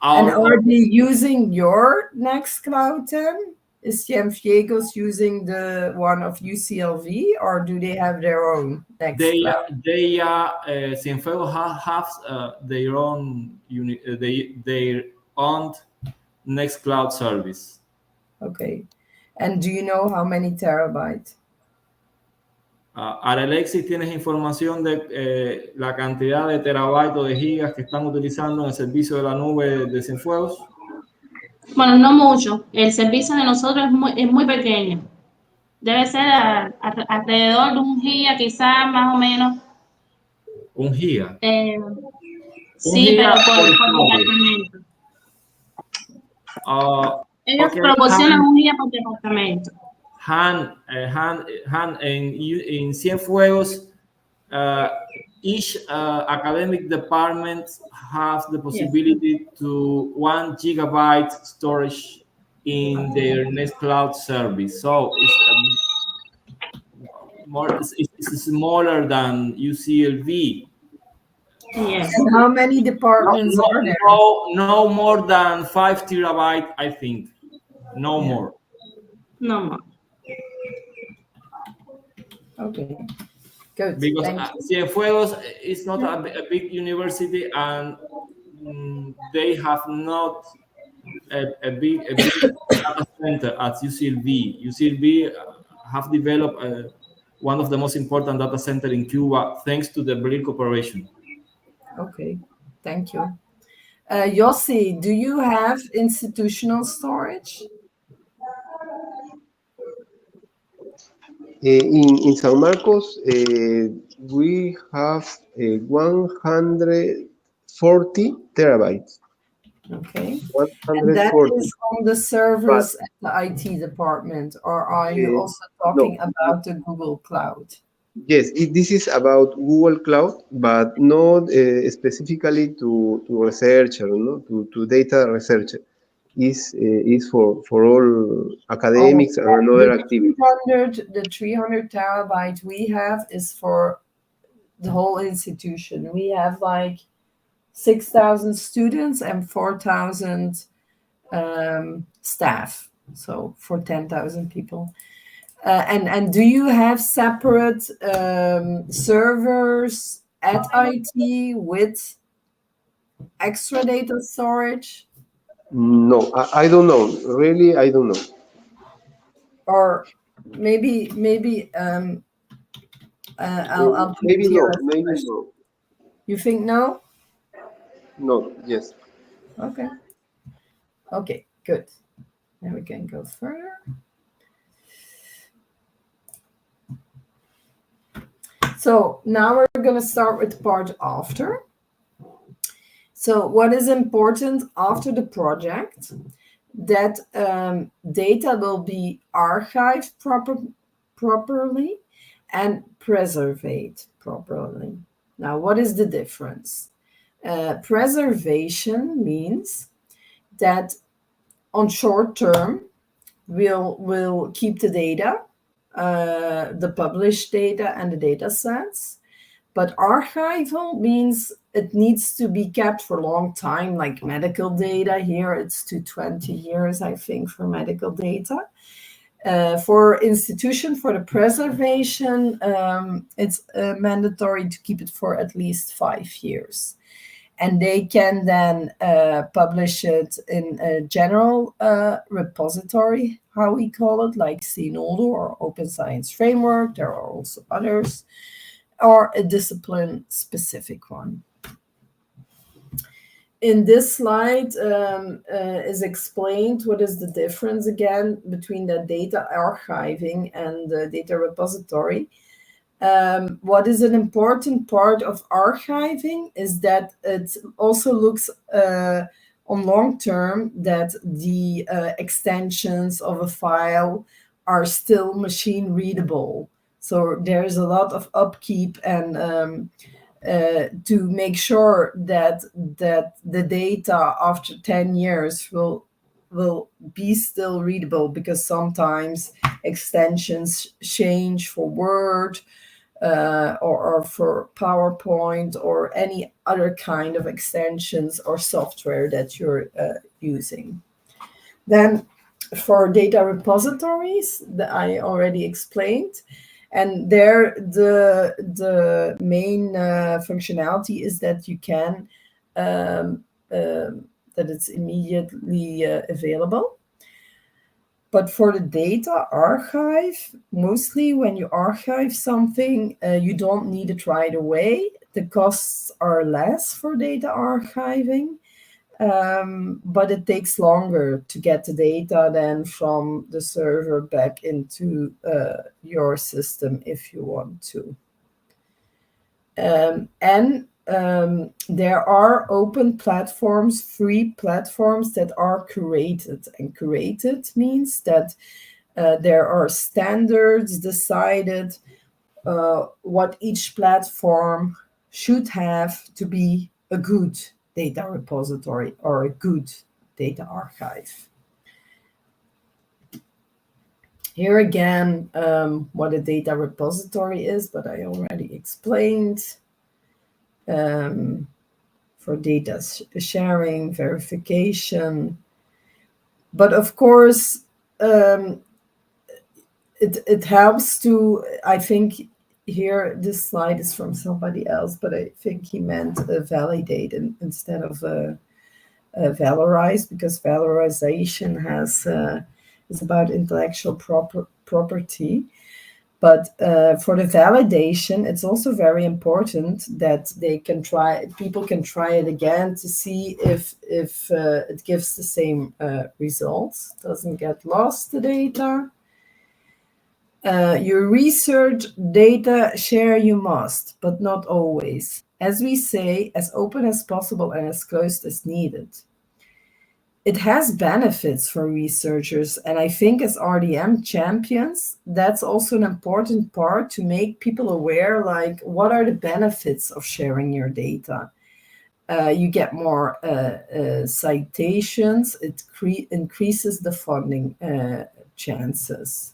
are they using your Nextcloud then? Is Cienfuegos using the one of UCLV, or do they have their own Nextcloud? Cienfuegos have their own their own Nextcloud service. Okay, and do you know how many terabytes? Alexis, ¿tienes información de la cantidad de terabytes o de gigas que están utilizando en el servicio de la nube de Cienfuegos? Bueno, no mucho. El servicio de nosotros es muy pequeño. Debe ser alrededor de 1 giga, quizás más o menos. 1 giga. Sí, pero por departamento. Ellos proporcionan 1 giga por departamento. Han, en Cienfuegos, each academic department have the possibility to 1 gigabyte storage in their Nextcloud service. So it's smaller than UCLV. Yes. And how many departments are there? No more than 5 terabyte, I think. No Yeah. more. No more. Okay, good. Because Thank you. Cienfuegos is not a big university, and they have not a big data center at UCLV. UCLV have developed one of the most important data center in Cuba thanks to the Berlin Corporation. Okay, thank you. Yossi, do you have institutional storage? In San Marcos, we have 140 terabytes. Okay. And that 140. is on the servers at the IT department, or are you also talking about the Google Cloud? Yes, this is about Google Cloud, but not specifically to researcher, no, to data researcher. Is for all academics and other activities. The 300 terabyte we have is for the whole institution. We have like 6,000 students and 4,000 staff, so for 10,000 people. And do you have separate servers at IT with extra data storage? No, I don't know. Really, I don't know. Or maybe I'll put maybe it here no. as a Maybe question. no. You think no? No. Yes. Okay. Okay, good. Now we can go further. So now we're going to start with the part after. So what is important after the project? That data will be archived properly and preserved properly. Now, what is the difference? Preservation means that on short term, we'll keep the data, the published data and the data sets. But archival means it needs to be kept for a long time, like medical data. Here it's to 20 years, I think, for medical data. For institution, for the preservation, it's mandatory to keep it for at least 5 years. And they can then publish it in a general repository, how we call it, like Zenodo or Open Science Framework. There are also others, or a discipline-specific one. In this slide is explained what is the difference again between the data archiving and the data repository. What is an important part of archiving is that it also looks on long term that the extensions of a file are still machine readable. So there's a lot of upkeep and to make sure that the data after 10 years will be still readable, because sometimes extensions change for Word or for PowerPoint or any other kind of extensions or software that you're using. Then for data repositories, that I already explained. And there, the main functionality is that you can, that it's immediately available. But for the data archive, mostly when you archive something, you don't need it right away. The costs are less for data archiving. But it takes longer to get the data then from the server back into your system if you want to. There are open platforms, free platforms that are curated. And curated means that there are standards decided what each platform should have to be a good data repository or a good data archive. Here again, what a data repository is, but I already explained. For data sharing, verification. But of course, it helps to, I think here, this slide is from somebody else, but I think he meant validate instead of valorize, because valorization is about intellectual property. But for the validation, it's also very important that people can try it again to see if it gives the same results, doesn't get lost, the data. Your research data share you must, but not always. As we say, as open as possible and as closed as needed. It has benefits for researchers, and I think as RDM champions, that's also an important part to make people aware, like, what are the benefits of sharing your data? You get more citations, it increases the funding chances.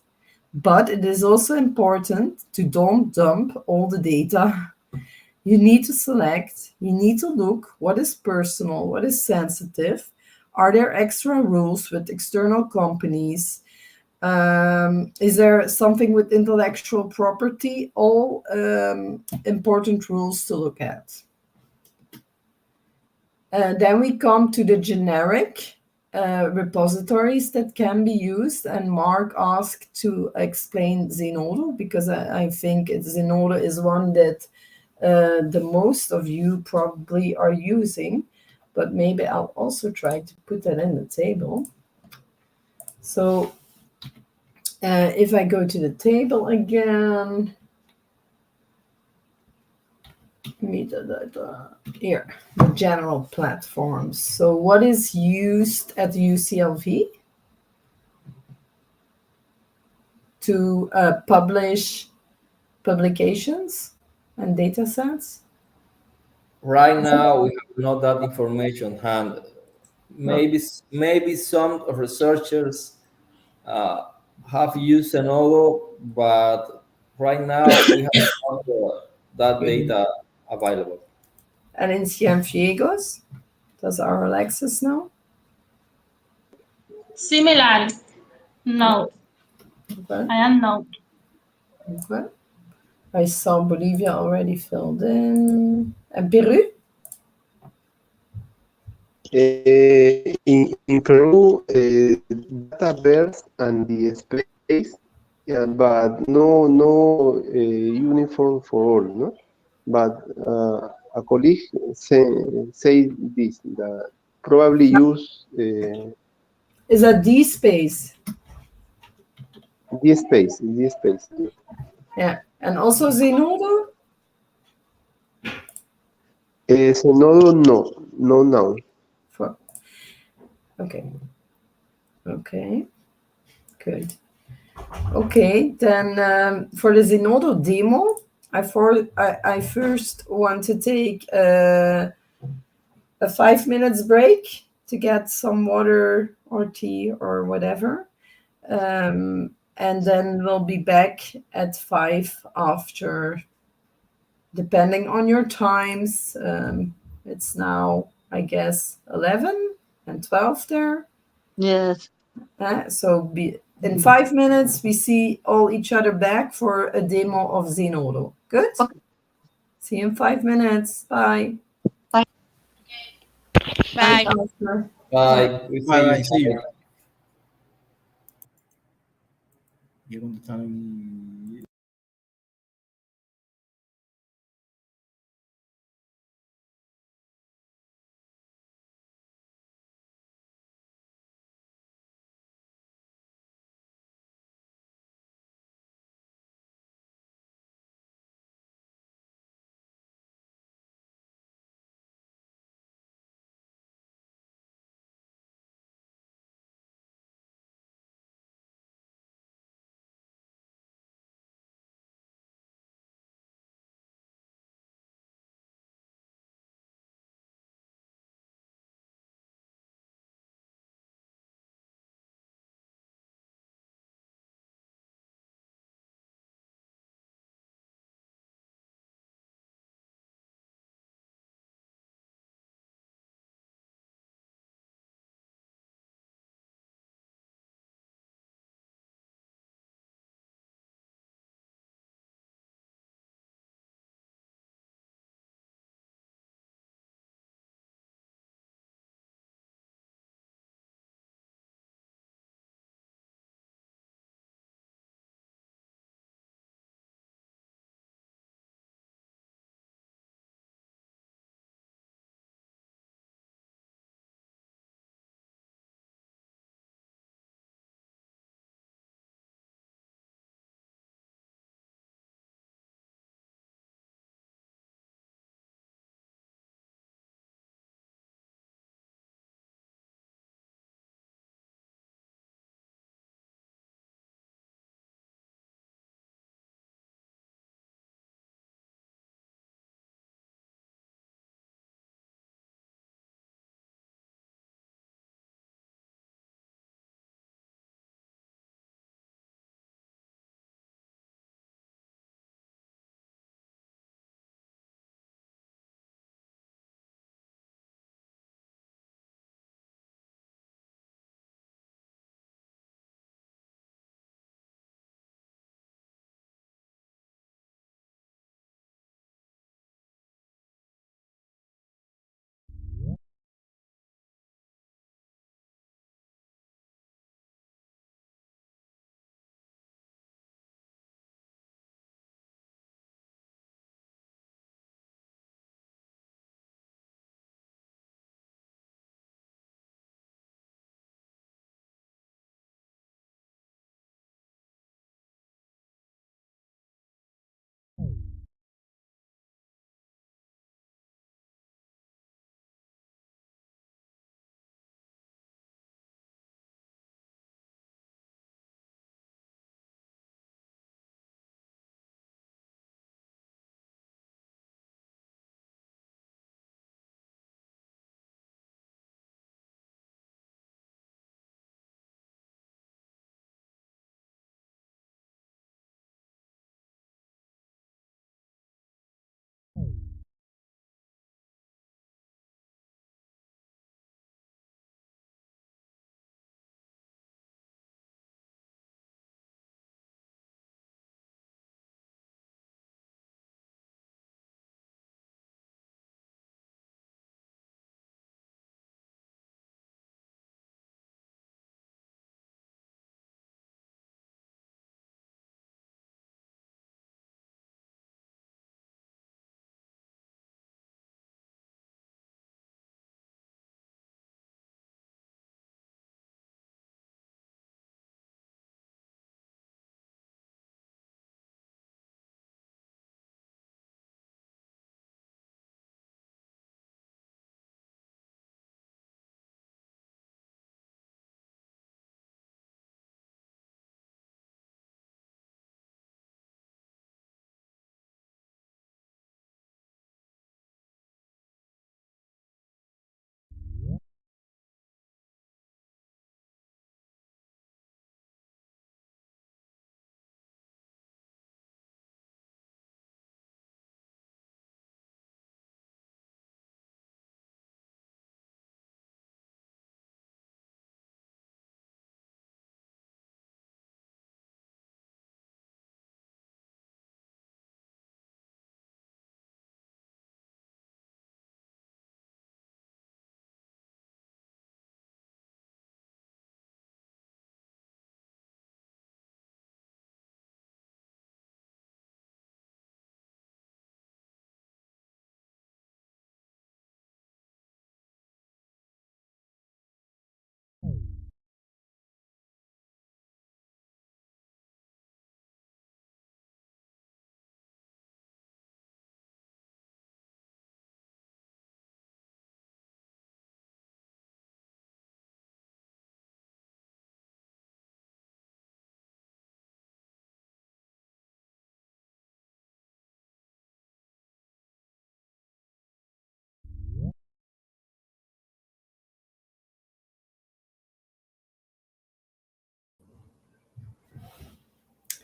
But it is also important to don't dump all the data. You need to select, you need to look what is personal, what is sensitive. Are there extra rules with external companies? Is there something with intellectual property? All important rules to look at. Then we come to the generic repositories that can be used. And Mark asked to explain Zenodo, because I think Zenodo is one that the most of you probably are using. But maybe I'll also try to put that in the table. So if I go to the table again, here, the general platforms. So what is used at the UCLV to publish publications and data sets? Right now, we have not that information hand. Maybe some researchers have used Zenodo, but right now we have not that data available. And in Cienfuegos, does our Alexis know? Similar. No, Okay. I am no. Okay. I saw Bolivia already filled in. And Peru? In Peru, Dataverse and the space, yeah, but no uniform for all, no. But a colleague say this, that probably use Is that DSpace? the space. Yeah. And also Zenodo? Zenodo, no now. Okay. Okay. Good. Okay, then for the Zenodo demo, I first want to take a 5 minutes break to get some water or tea or whatever. And then we'll be back at 5 after, depending on your times. It's now, I guess, 11 and 12 there. Yes. So in 5 minutes, we see all each other back for a demo of Zenodo. Good? Okay. See you in 5 minminutes. Bye. Bye. Oscar. Bye. We see you. See you. ¿Y dónde están?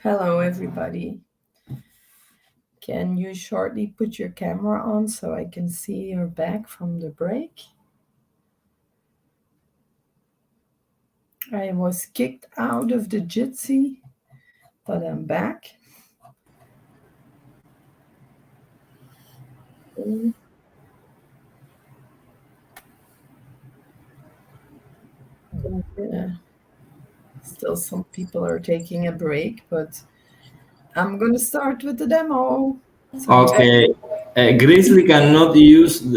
Hello, everybody. Can you shortly put your camera on so I can see your back from the break? I was kicked out of the Jitsi, but I'm back. Still some people are taking a break, but I'm going to start with the demo. So Okay. Grizzly cannot use her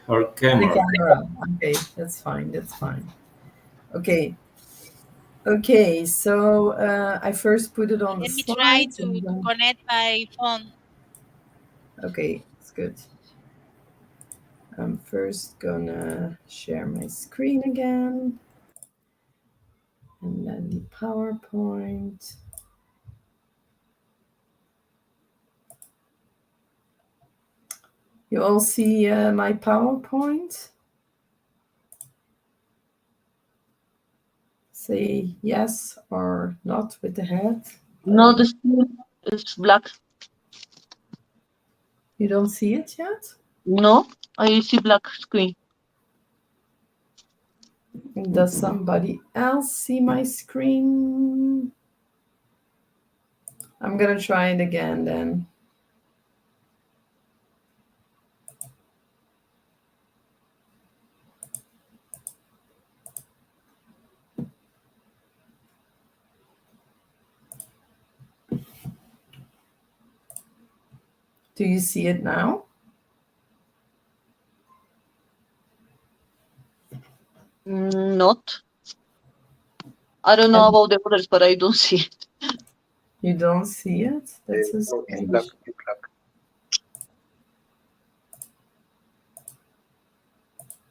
the camera. camera. Okay, that's fine. That's fine. Okay. Okay, so I first put it on the Let me try slides. to connect by phone. Okay, it's good. I'm first gonna share my screen again. And then the PowerPoint. You all see my PowerPoint? Say yes or not with the head. No, the screen is black. You don't see it yet? No, I see black screen. Does somebody else see my screen? I'm gonna try it again then. Do you see it now? Not. I don't know about the others, but I don't see it. You don't see it? That's a No, it's strange. black. It's black.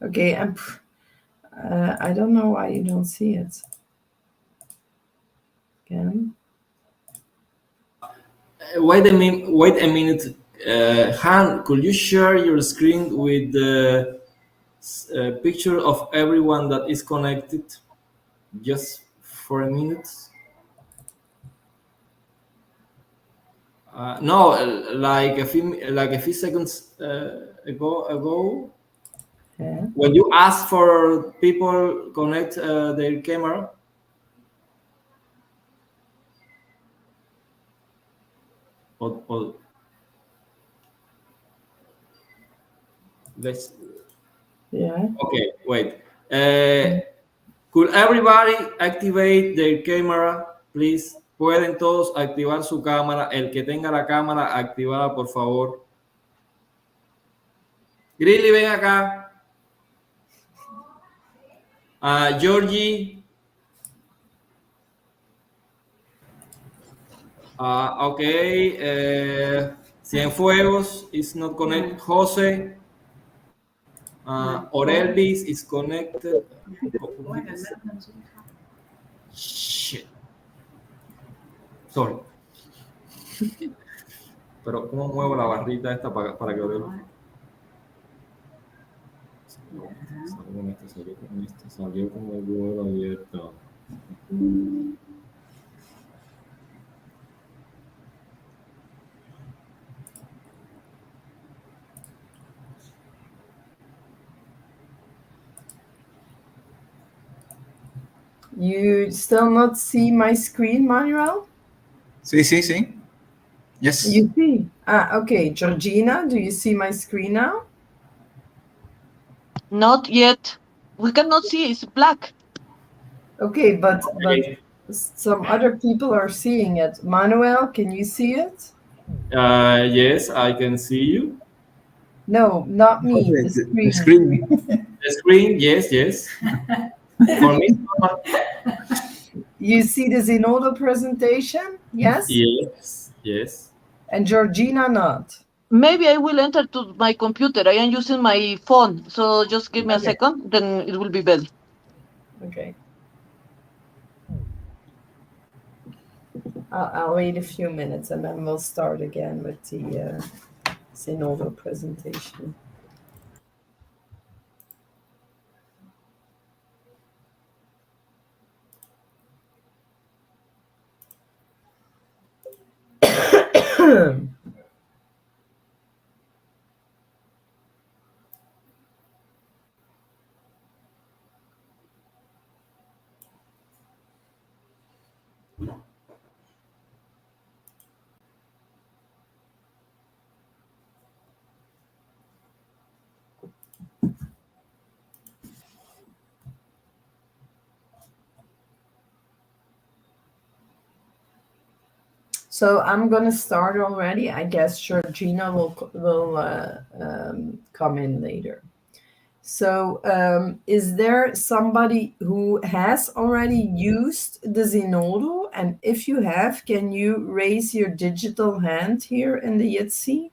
Okay, I don't know why you don't see it. Again. Wait a minute. Wait a minute. Han, could you share your screen with the picture of everyone that is connected, just for a minute? No, like a few seconds ago, Yeah. when you ask for people connect their camera. Or let's. Yeah. Okay, wait. Could everybody activate their camera, please? Pueden todos activar su cámara. El que tenga la cámara activada, por favor. Grilly, ven acá. Georgie. Okay. Cienfuegos is not connected. Jose. Orelvis is connected. Shit. Sorry. Pero, ¿cómo muevo la barrita esta para que Orelvis? Salió como el vuelo abierto. You still not see my screen, Manuel? Sí, sí, sí. Yes. You see? Okay. Georgina, do you see my screen now? Not yet. We cannot see. It's black. Okay, but Okay. some other people are seeing it. Manuel, can you see it? Yes, I can see you. No, not me. Okay, The screen. the screen. The screen, yes, yes. For me, You see the Zenodo presentation? Yes? yes, yes. And Georgina not. Maybe I will enter to my computer. I am using my phone. So just give me a Okay. second, then it will be better. Okay. I'll wait a few minutes and then we'll start again with the Zenodo presentation. So I'm gonna start already. I guess Georgina will come in later. So is there somebody who has already used the Zenodo? And if you have, can you raise your digital hand here in the Jitsi?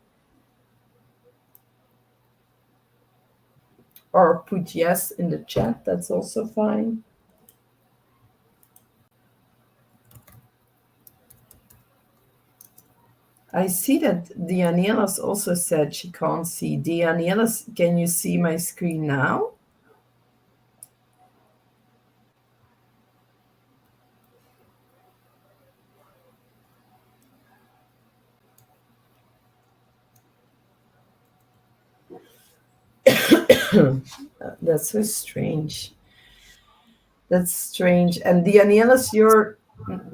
Or put yes in the chat, that's also fine. I see that Dianelas also said she can't see. Dianelas, can you see my screen now? That's so strange. That's strange. And Dianelas, you're...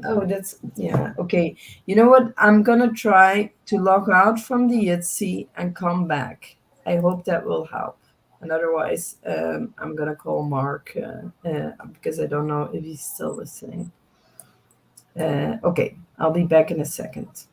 Oh, that's... Yeah, okay. You know what? I'm going to try to log out from the Jitsi and come back. I hope that will help. And otherwise, I'm going to call Mark because I don't know if he's still listening. Okay, I'll be back in a second.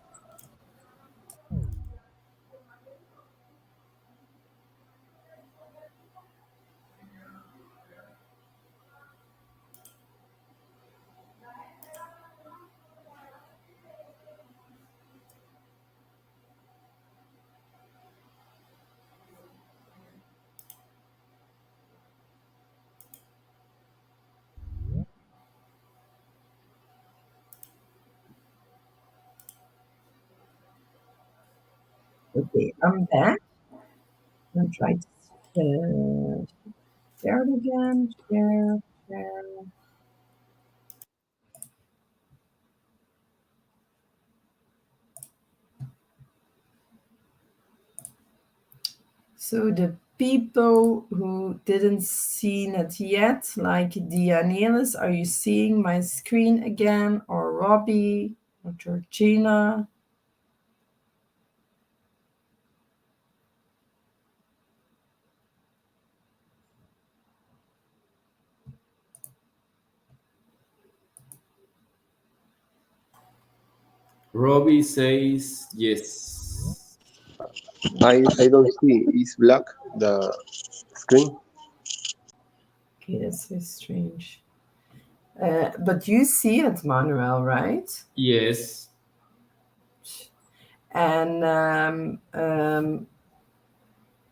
Okay, I'm back. I'm trying to share it again. Share. So the people who didn't see it yet, like Dianelis, are you seeing my screen again? Or Robbie or Georgina? Robbie says yes. I don't see. It's black, the screen. Okay, that's so strange. But you see it, Manuel, right? Yes. And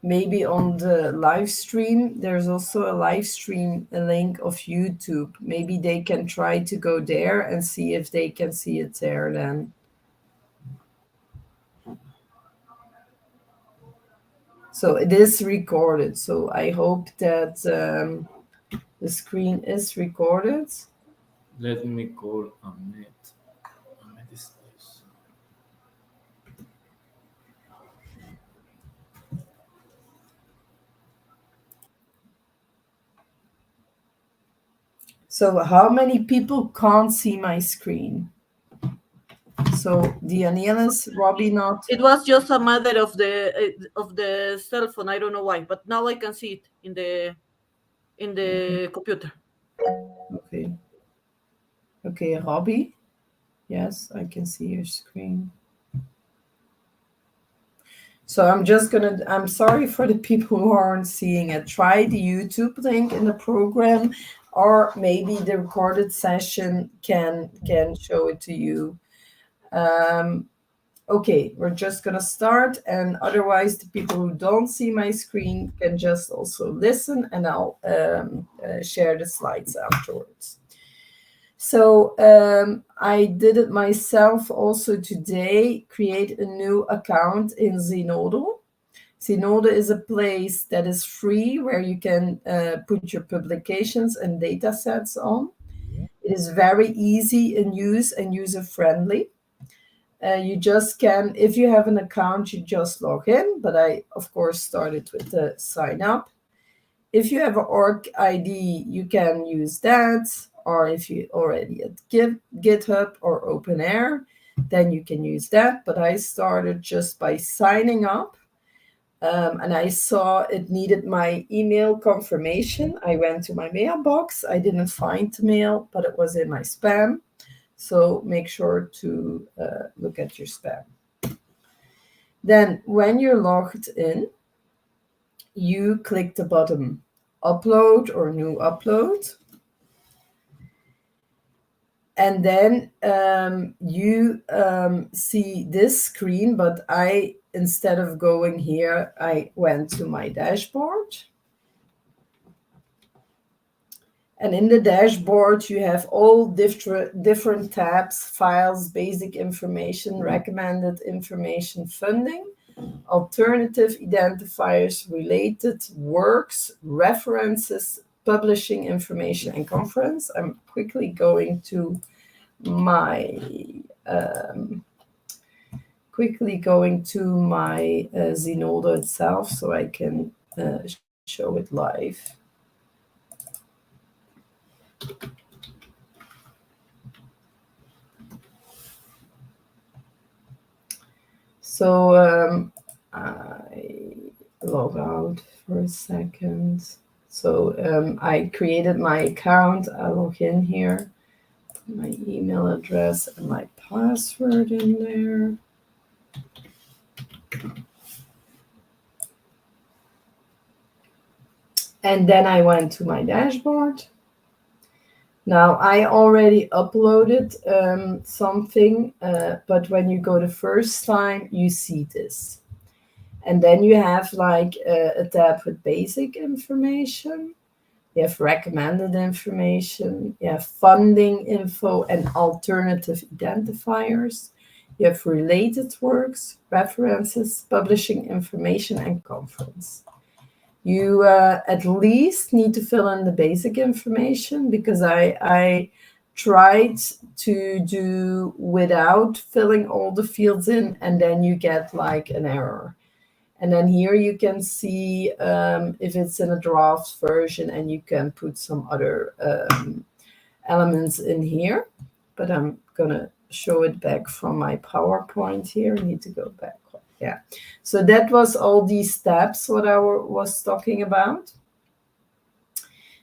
maybe on the live stream, there's also a live stream, a link of YouTube. Maybe they can try to go there and see if they can see it there then. So it is recorded. So I hope that the screen is recorded. Let me call Ahmed. Ahmed is close. So how many people can't see my screen? So Dianelis, Robbie not. It was just a matter of the cell phone. I don't know why, but now I can see it in the computer. Okay. Okay, Robbie. Yes, I can see your screen. So I'm sorry for the people who aren't seeing it. Try the YouTube link in the program, or maybe the recorded session can show it to you. Okay, we're just gonna start, and otherwise the people who don't see my screen can just also listen, and I'll share the slides afterwards. So I did it myself also today, create a new account in Zenodo. Zenodo is a place that is free where you can put your publications and data sets on. It is very easy in use and user-friendly. You just can, if you have an account, you just log in, but I, of course, started with the sign up. If you have an org ID, you can use that, or if you already at GitHub or OpenAir, then you can use that. But I started just by signing up, and I saw it needed my email confirmation. I went to my mailbox. I didn't find the mail, but it was in my spam. So make sure to look at your spam. Then when you're logged in, you click the button upload or new upload. And then you see this screen, but instead of going here, I went to my dashboard. And in the dashboard, you have all different tabs: files, basic information, recommended information, funding, alternative identifiers, related works, references, publishing information, and conference. I'm quickly going to my Zenodo itself so I can show it live. So I log out for a second. So I created my account. I log in here, put my email address and my password in there. And then I went to my dashboard. Now I already uploaded something, but when you go the first time, you see this. And then you have like a tab with basic information. You have recommended information. You have funding info and alternative identifiers. You have related works, references, publishing information, and conference. You at least need to fill in the basic information, because I tried to do without filling all the fields in, and then you get like an error. And then here you can see if it's in a draft version, and you can put some other elements in here. But I'm going to show it back from my PowerPoint here. I need to go back. Yeah. So that was all these steps what I was talking about.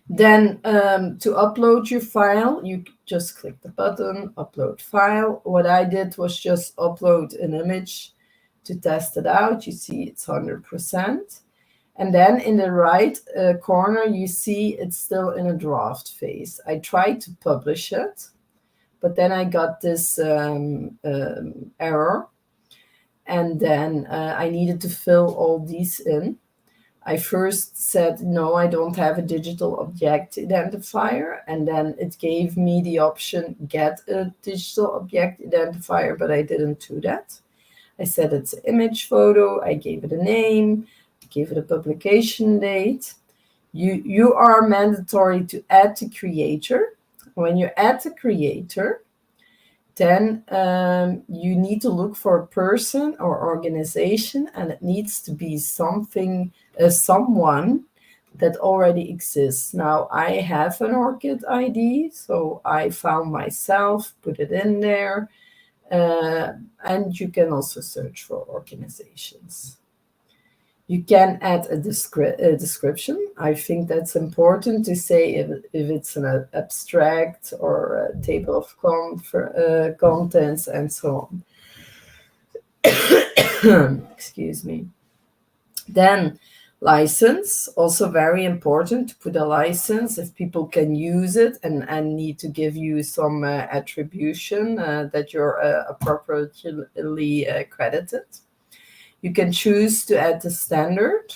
Then to upload your file, you just click the button, upload file. What I did was just upload an image to test it out. You see it's 100%. And then in the right corner, you see it's still in a draft phase. I tried to publish it, but then I got this error. And then I needed to fill all these in. I first said, no, I don't have a digital object identifier. And then it gave me the option, get a digital object identifier, but I didn't do that. I said it's an image photo. I gave it a name, gave it a publication date. You are mandatory to add the creator. When you add the creator, then you need to look for a person or organization, and it needs to be someone that already exists. Now, I have an ORCID ID, so I found myself, put it in there, and you can also search for organizations. You can add a description. I think that's important to say if it's an abstract or a table of contents and so on. Excuse me. Then license, also very important to put a license if people can use it and need to give you some attribution that you're appropriately credited. You can choose to add the standard,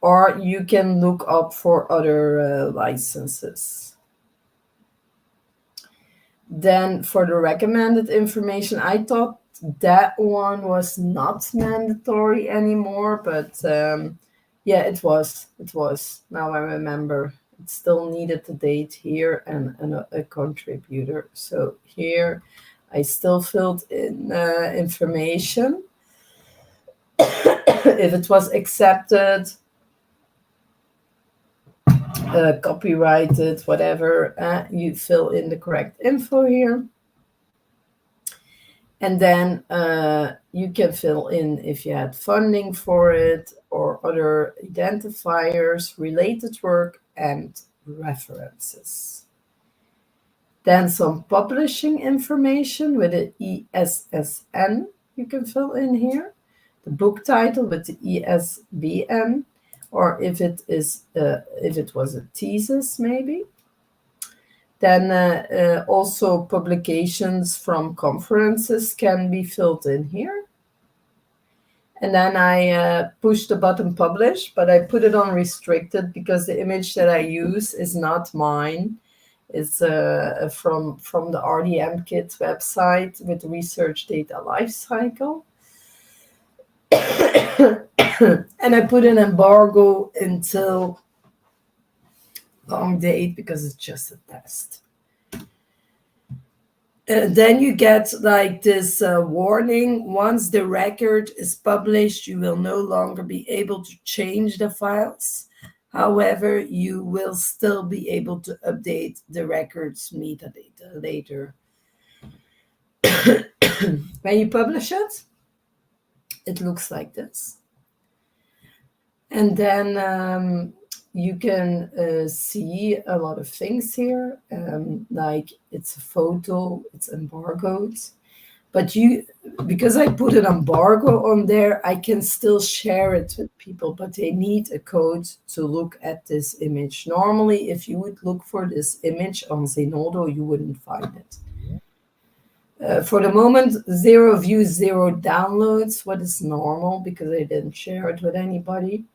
or you can look up for other licenses. Then for the recommended information, I thought that one was not mandatory anymore, but yeah, it was. Now I remember. It still needed the date here and a contributor. So here I still filled in information. If it was accepted, copyrighted, whatever, you fill in the correct info here. And then you can fill in if you had funding for it or other identifiers, related work, and references. Then some publishing information with an ESSN you can fill in here. The book title with the ESBN, or if it was a thesis maybe. Then also publications from conferences can be filled in here. And then I push the button publish, but I put it on restricted because the image that I use is not mine. It's from the RDM Kit website with research data lifecycle. And I put an embargo until long date because it's just a test. Then you get like this warning: once the record is published, you will no longer be able to change the files. However, you will still be able to update the record's metadata later. When you publish it, it looks like this. And then you can see a lot of things here, like it's a photo, it's embargoed. But because I put an embargo on there, I can still share it with people, but they need a code to look at this image. Normally, if you would look for this image on Zenodo, you wouldn't find it. For the moment, 0 views, 0 downloads, what is normal because I didn't share it with anybody.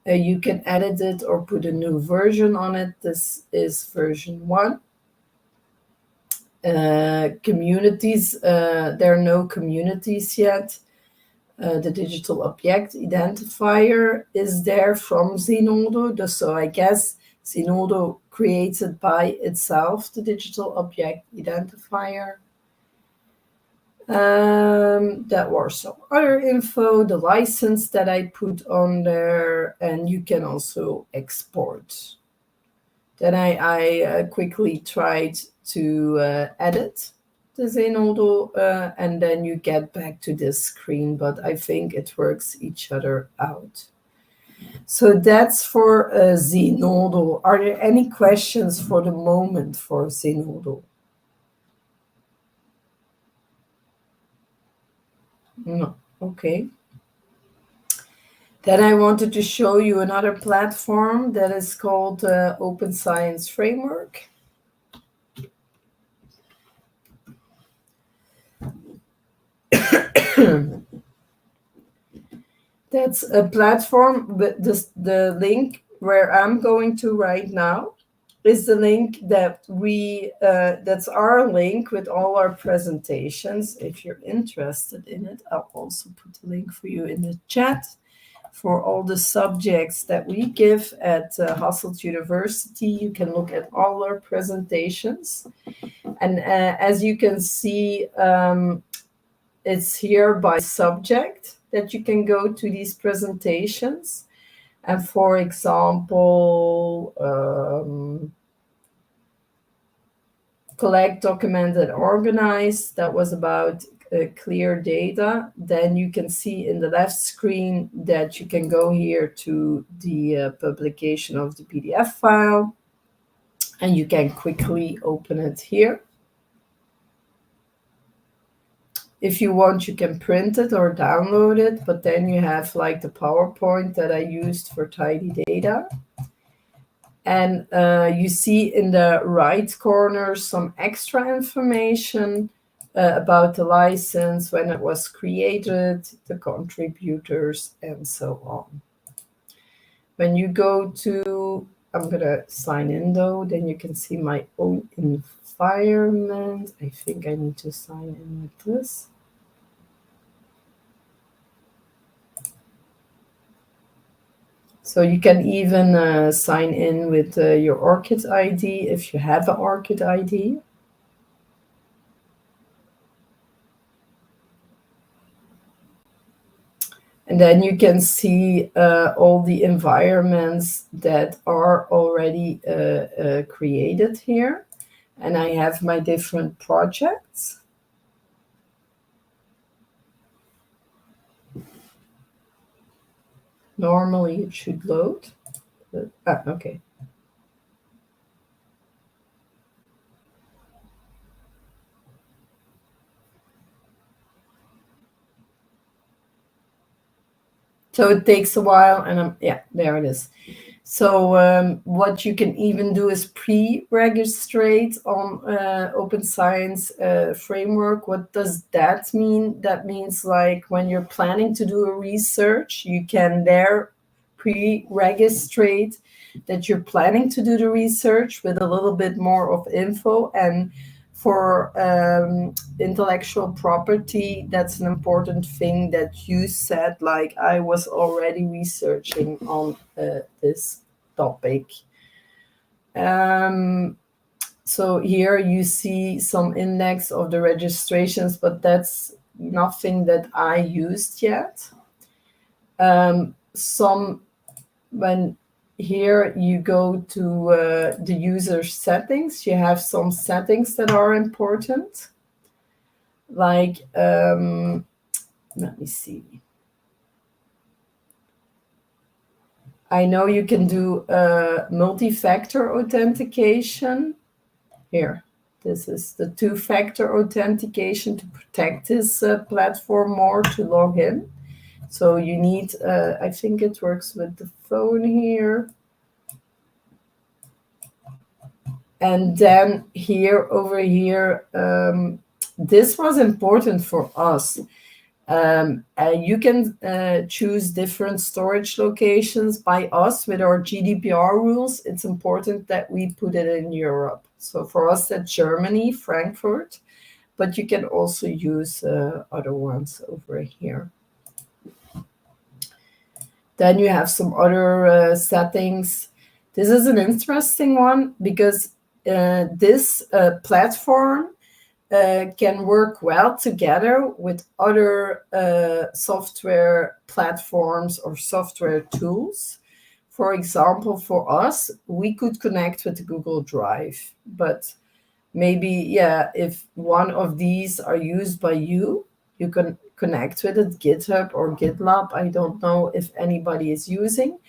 You can edit it or put a new version on it. This is version 1. Communities, there are no communities yet. The digital object identifier is there from Zenodo. So I guess Zenodo creates it by itself, the digital object identifier. That was some other info, the license that I put on there, and you can also export. Then I quickly tried to edit the Zenodo, and then you get back to this screen, but I think it works each other out. So that's for Zenodo. Are there any questions for the moment for Zenodo? No. Okay. Then I wanted to show you another platform that is called Open Science Framework. That's a platform, but the link where I'm going to right now is the link that that's our link with all our presentations. If you're interested in it, I'll also put the link for you in the chat for all the subjects that we give at Hasselt University. You can look at all our presentations. And as you can see, it's here by subject that you can go to these presentations. And for example, collect, document, and organize, that was about clear data. Then you can see in the left screen that you can go here to the publication of the PDF file, and you can quickly open it here. If you want, you can print it or download it, but then you have like the PowerPoint that I used for tidy data. And you see in the right corner some extra information about the license, when it was created, the contributors, and so on. When you go to, I'm going to sign in though, then you can see my own environment. I think I need to sign in with this. So you can even sign in with your ORCID ID if you have an ORCID ID. And then you can see all the environments that are already created here. And I have my different projects. Normally it should load. Okay. So it takes a while, and yeah, there it is. So what you can even do is pre-registrate on Open Science Framework. What does that mean? That means like when you're planning to do a research, you can there pre-registrate that you're planning to do the research with a little bit more of info. And for intellectual property, that's an important thing that you said, like I was already researching on this topic. So here you see some index of the registrations, but that's nothing that I used yet. When here you go to the user settings, you have some settings that are important. Like, let me see. I know you can do multi-factor authentication. Here, this is the two-factor authentication to protect this platform more to log in. So you need, I think it works with the phone here. And then here, over here, this was important for us. You can choose different storage locations. By us, with our GDPR rules, it's important that we put it in Europe. So for us, that's Germany, Frankfurt, but you can also use other ones over here. Then you have some other settings. This is an interesting one because this platform can work well together with other software platforms or software tools. For example, for us, we could connect with Google Drive, but maybe, yeah, if one of these are used by you, you can connect with it, GitHub or GitLab. I don't know if anybody is using.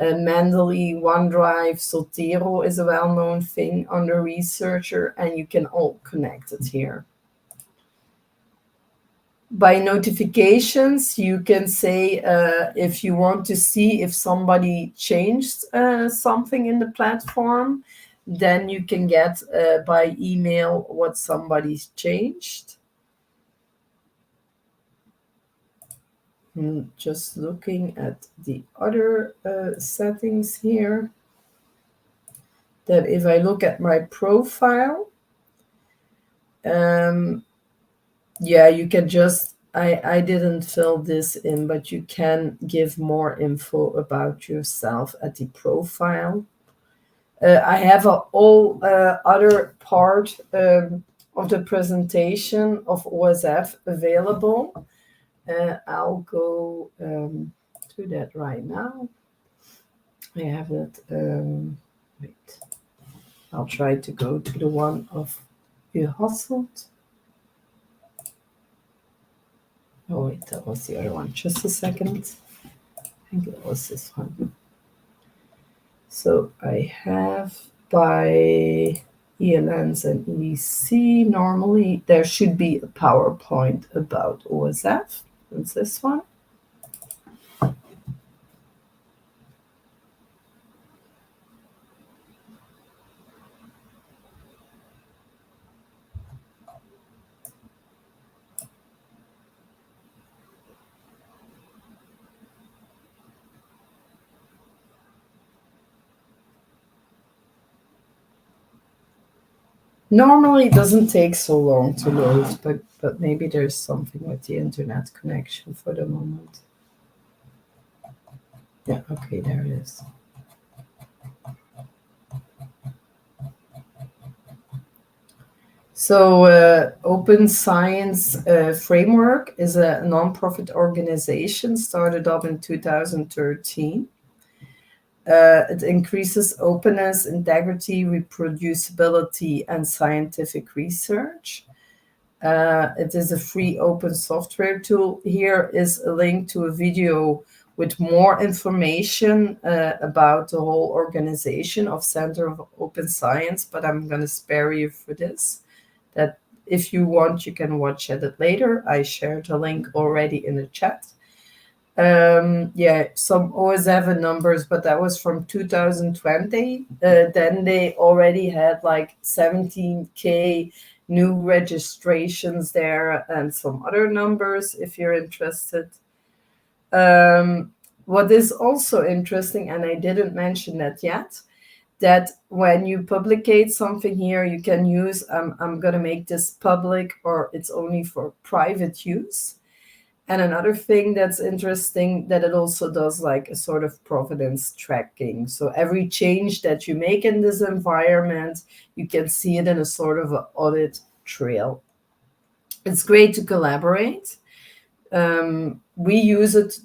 Mendeley, OneDrive, Zotero is a well-known thing under Researcher, and you can all connect it here. By notifications, you can say if you want to see if somebody changed something in the platform, then you can get by email what somebody's changed. Just looking at the other settings here, that if I look at my profile, yeah, you can just, I didn't fill this in, but you can give more info about yourself at the profile. I have a whole other part of the presentation of OSF available. I'll go to that right now. I have it. Wait. I'll try to go to the one of Hasselt. Oh, wait, that was the other one. Just a second. I think it was this one. So I have by ELNs and EC. Normally, there should be a PowerPoint about OSF. It's this one. Normally, it doesn't take so long to load, but maybe there's something with the internet connection for the moment. Yeah, okay, there it is. So Open Science Framework is a nonprofit organization started up in 2013. It increases openness, integrity, reproducibility, and scientific research. It is a free open software tool. Here is a link to a video with more information about the whole organization of Center of Open Science, but I'm going to spare you for this. That if you want, you can watch it later. I shared a link already in the chat. Yeah, some OS7 numbers, but that was from 2020. Then they already had like 17K new registrations there and some other numbers if you're interested. What is also interesting, and I didn't mention that yet, that when you publicate something here, you can use, I'm going to make this public, or it's only for private use. And another thing that's interesting, that it also does like a sort of provenance tracking. So every change that you make in this environment, you can see it in a sort of an audit trail. It's great to collaborate. We use it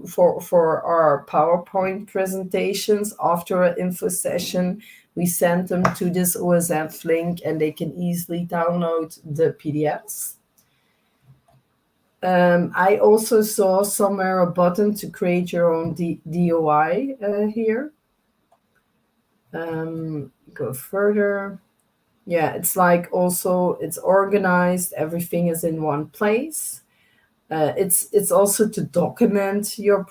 for our PowerPoint presentations. After an info session, we send them to this OSF link and they can easily download the PDFs. I also saw somewhere a button to create your own DOI here. Go further. Yeah, it's like also it's organized. Everything is in one place. It's also to document your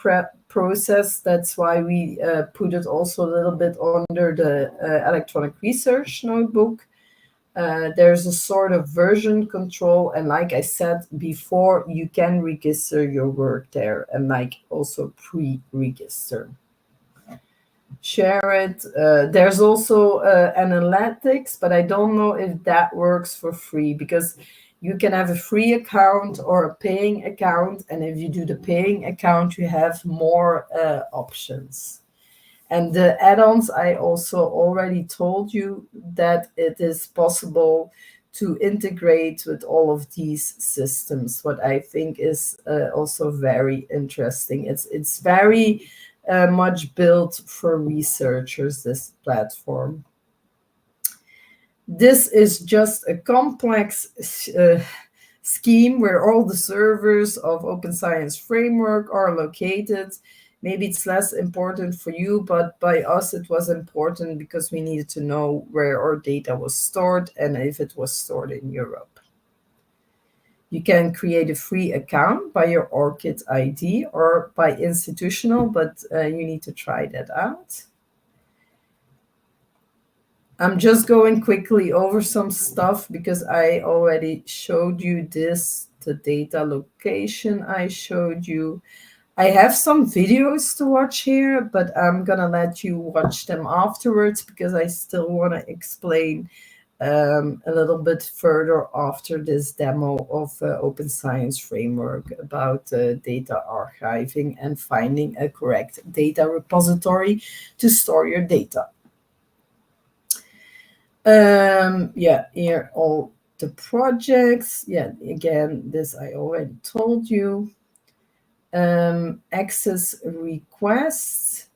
process. That's why we put it also a little bit under the electronic research notebook. There's a sort of version control, and like I said before, you can register your work there and like also pre-register. Share it. There's also analytics, but I don't know if that works for free, because you can have a free account or a paying account, and if you do the paying account, you have more options. And the add-ons, I also already told you that it is possible to integrate with all of these systems, what I think is also very interesting. It's very much built for researchers, this platform. This is just a complex scheme where all the servers of Open Science Framework are located. Maybe it's less important for you, but by us it was important because we needed to know where our data was stored and if it was stored in Europe. You can create a free account by your ORCID ID or by institutional, but you need to try that out. I'm just going quickly over some stuff because I already showed you this, the data location I showed you. I have some videos to watch here, but I'm going to let you watch them afterwards because I still want to explain a little bit further after this demo of Open Science Framework about data archiving and finding a correct data repository to store your data. Yeah, here all the projects. Yeah, again, this I already told you. Access requests,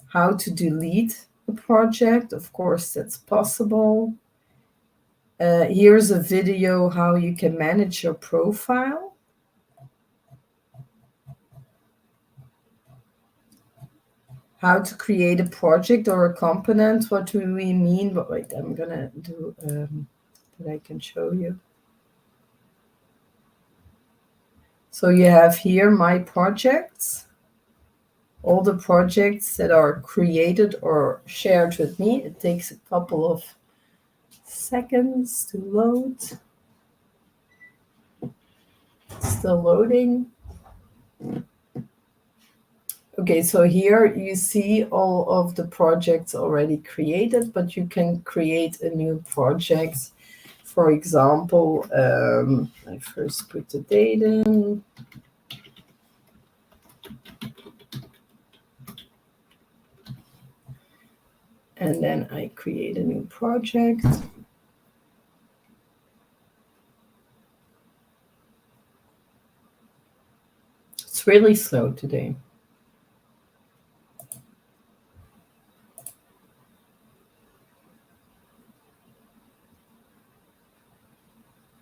how to delete a project. Of course, that's possible. Here's a video how you can manage your profile. How to create a project or a component. What do we mean? But wait, I'm gonna do that I can show you. So you have here my projects, all the projects that are created or shared with me. It takes a couple of seconds to load. Still loading. Okay, so here you see all of the projects already created, but you can create a new project. For example, I first put the date in. And then I create a new project. It's really slow today.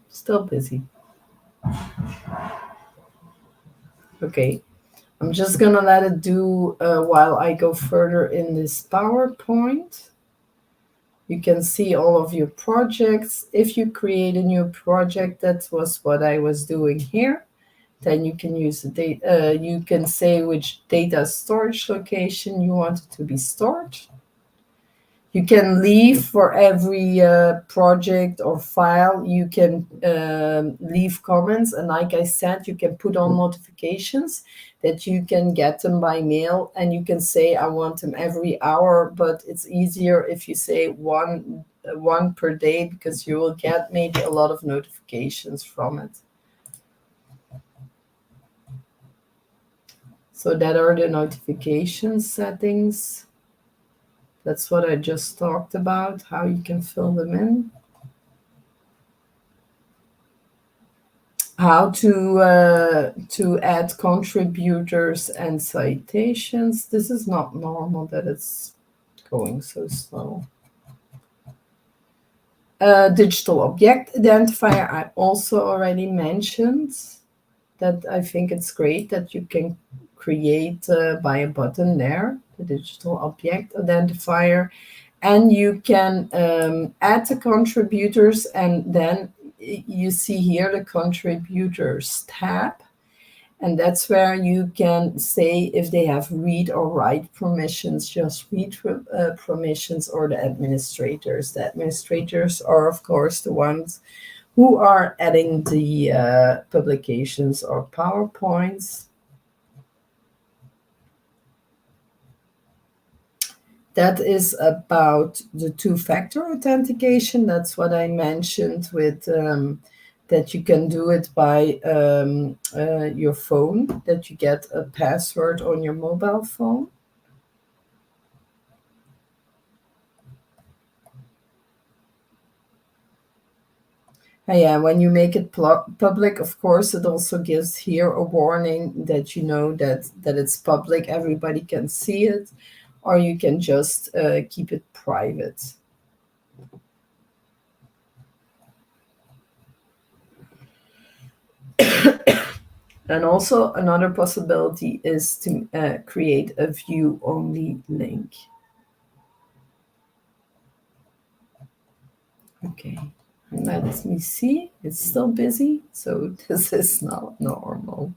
Still busy. Okay, I'm just gonna let it do while I go further in this PowerPoint. You can see all of your projects. If you create a new project, that was what I was doing here. Then you can use the data. You can say which data storage location you want it to be stored. You can leave for every project or file. You can leave comments, and like I said, you can put on notifications that you can get them by mail, and you can say I want them every hour, but it's easier if you say one per day, because you will get maybe a lot of notifications from it. So that are the notification settings. That's what I just talked about, how you can fill them in. How to add contributors and citations. This is not normal that it's going so slow. Digital object identifier, I also already mentioned that I think it's great that you can create by a button there, the digital object identifier, and you can add the contributors, and then you see here the contributors tab, and that's where you can say if they have read or write permissions, just read permissions, or the administrators. The administrators are, of course, the ones who are adding the publications or PowerPoints. That is about the two-factor authentication. That's what I mentioned with that you can do it by your phone, that you get a password on your mobile phone. Yeah, when you make it public, of course, it also gives here a warning that you know that it's public, everybody can see it, or you can just keep it private. And also another possibility is to create a view-only link. Okay, let me see. It's still busy, so this is not normal.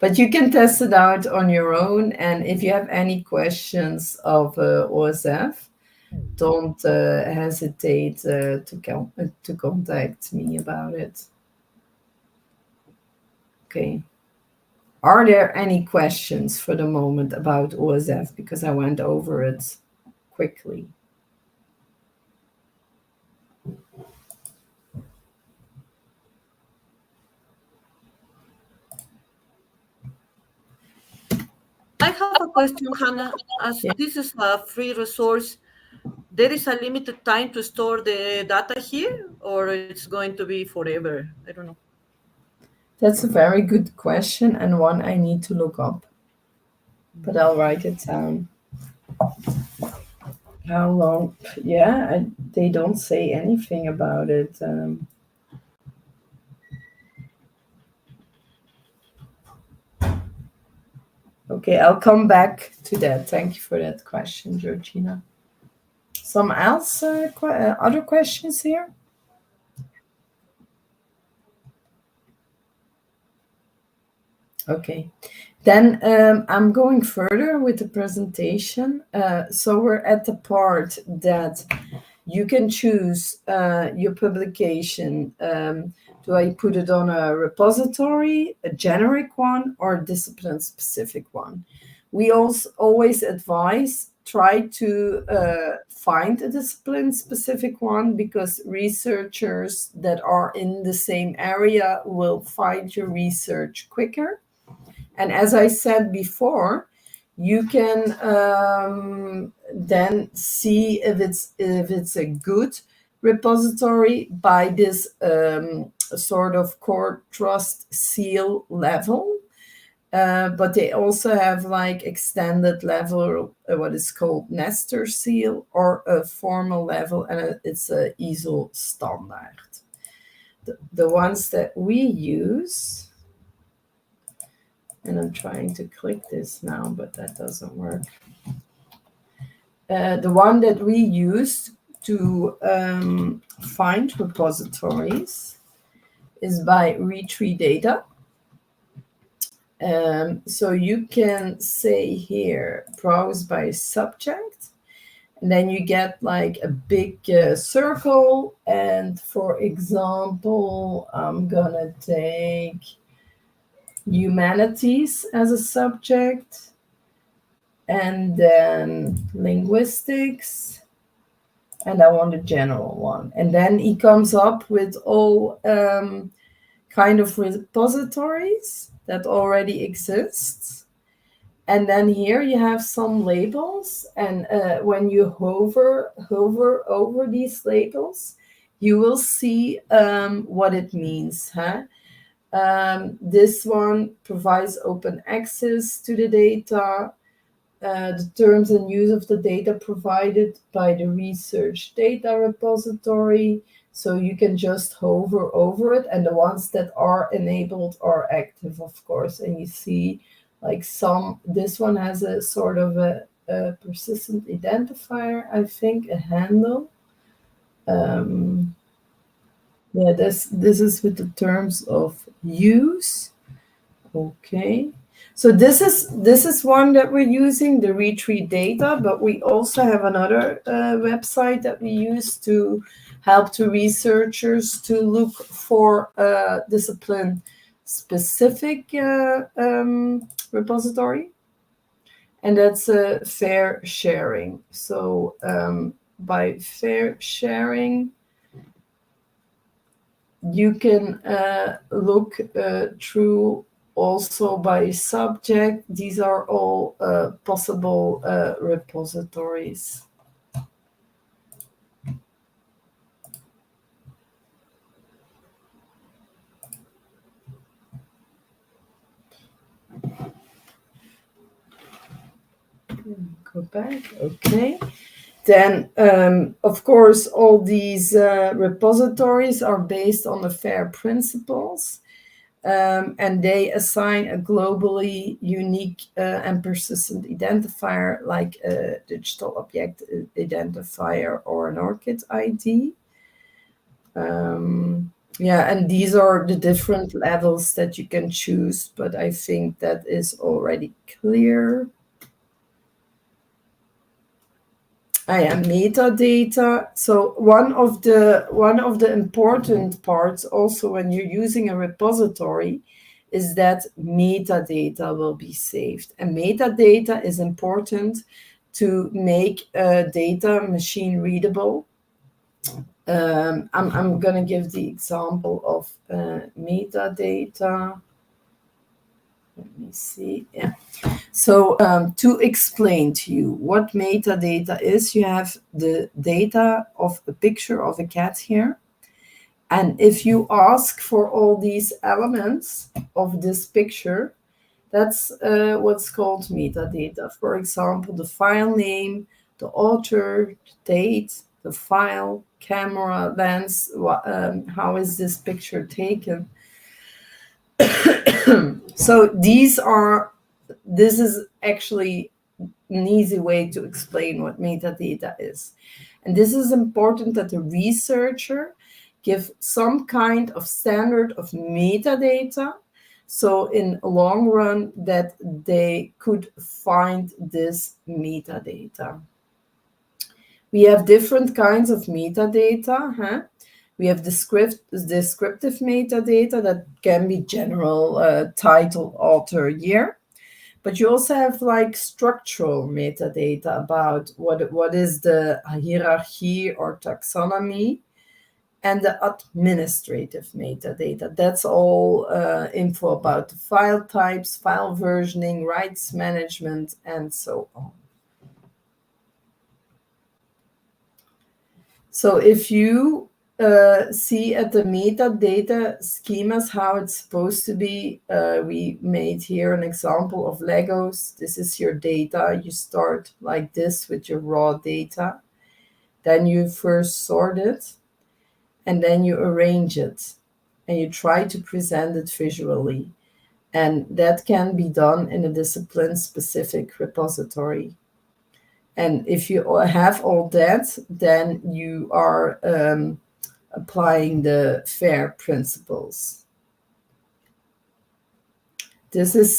But you can test it out on your own, and if you have any questions of OSF, don't hesitate to contact me about it. Okay. Are there any questions for the moment about OSF? Because I went over it quickly. I have a question, Hannah. As this is a free resource, there is a limited time to store the data here, or it's going to be forever? I don't know. That's a very good question, and one I need to look up. But I'll write it down. How long? Yeah, they don't say anything about it. Okay, I'll come back to that. Thank you for that question, Georgina. Some else? Other questions here? Okay, then I'm going further with the presentation. So we're at the part that you can choose your publication. Do I put it on a repository, a generic one, or a discipline-specific one? We also always advise try to find a discipline-specific one, because researchers that are in the same area will find your research quicker. And as I said before, you can then see if it's a good repository by this sort of core trust seal level. But they also have like extended level, what is called Nestor seal, or a formal level, and it's a ISO standard. The ones that we use, and I'm trying to click this now, but that doesn't work. The one that we use to find repositories is by retree-data. So you can say here, browse by subject, and then you get like a big circle. And for example, I'm gonna take humanities as a subject, and then linguistics, and I want a general one. And then he comes up with all kind of repositories that already exist. And then here you have some labels, and when you hover over these labels, you will see what it means. This one provides open access to the data, the terms and use of the data provided by the research data repository. So you can just hover over it, and the ones that are enabled are active, of course. And you see like this one has a sort of a persistent identifier, I think, a handle. Yeah, this is with the terms of use. Okay. So this is one that we're using, the retree-data, but we also have another website that we use to help the researchers to look for discipline-specific repository, and that's fairsharing. So by fairsharing, you can look through also by subject. These are all possible repositories. Go back, okay. Then, of course, all these repositories are based on the FAIR principles. And they assign a globally unique and persistent identifier, like a digital object identifier or an ORCID ID. Yeah, and these are the different levels that you can choose, but I think that is already clear. Metadata. So one of the important parts also when you're using a repository is that metadata will be saved. And metadata is important to make data machine readable. I'm going to give the example of metadata. Let me see. Yeah. So to explain to you what metadata is, you have the data of a picture of a cat here. And if you ask for all these elements of this picture, that's what's called metadata. For example, the file name, the author, the date, the file, camera, lens, how is this picture taken? So this is actually an easy way to explain what metadata is. And this is important that the researcher give some kind of standard of metadata, so in the long run that they could find this metadata. We have different kinds of metadata. We have descriptive metadata that can be general, title, author, year. But you also have like structural metadata about what is the hierarchy or taxonomy, and the administrative metadata. That's all info about the file types, file versioning, rights management, and so on. So if you see at the metadata schemas how it's supposed to be. We made here an example of Legos. This is your data. You start like this with your raw data. Then you first sort it, and then you arrange it, and you try to present it visually. And that can be done in a discipline-specific repository. And if you have all that, then you are applying the FAIR principles. This is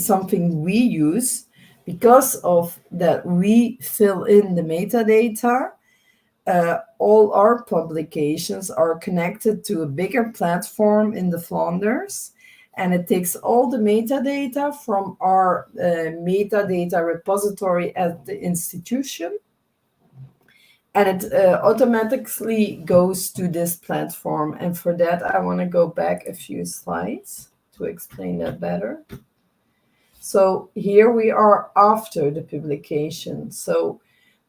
something we use because of that we fill in the metadata. All our publications are connected to a bigger platform in the Flanders, and it takes all the metadata from our metadata repository at the institution, and it automatically goes to this platform. And for that, I want to go back a few slides to explain that better. So here we are after the publication. So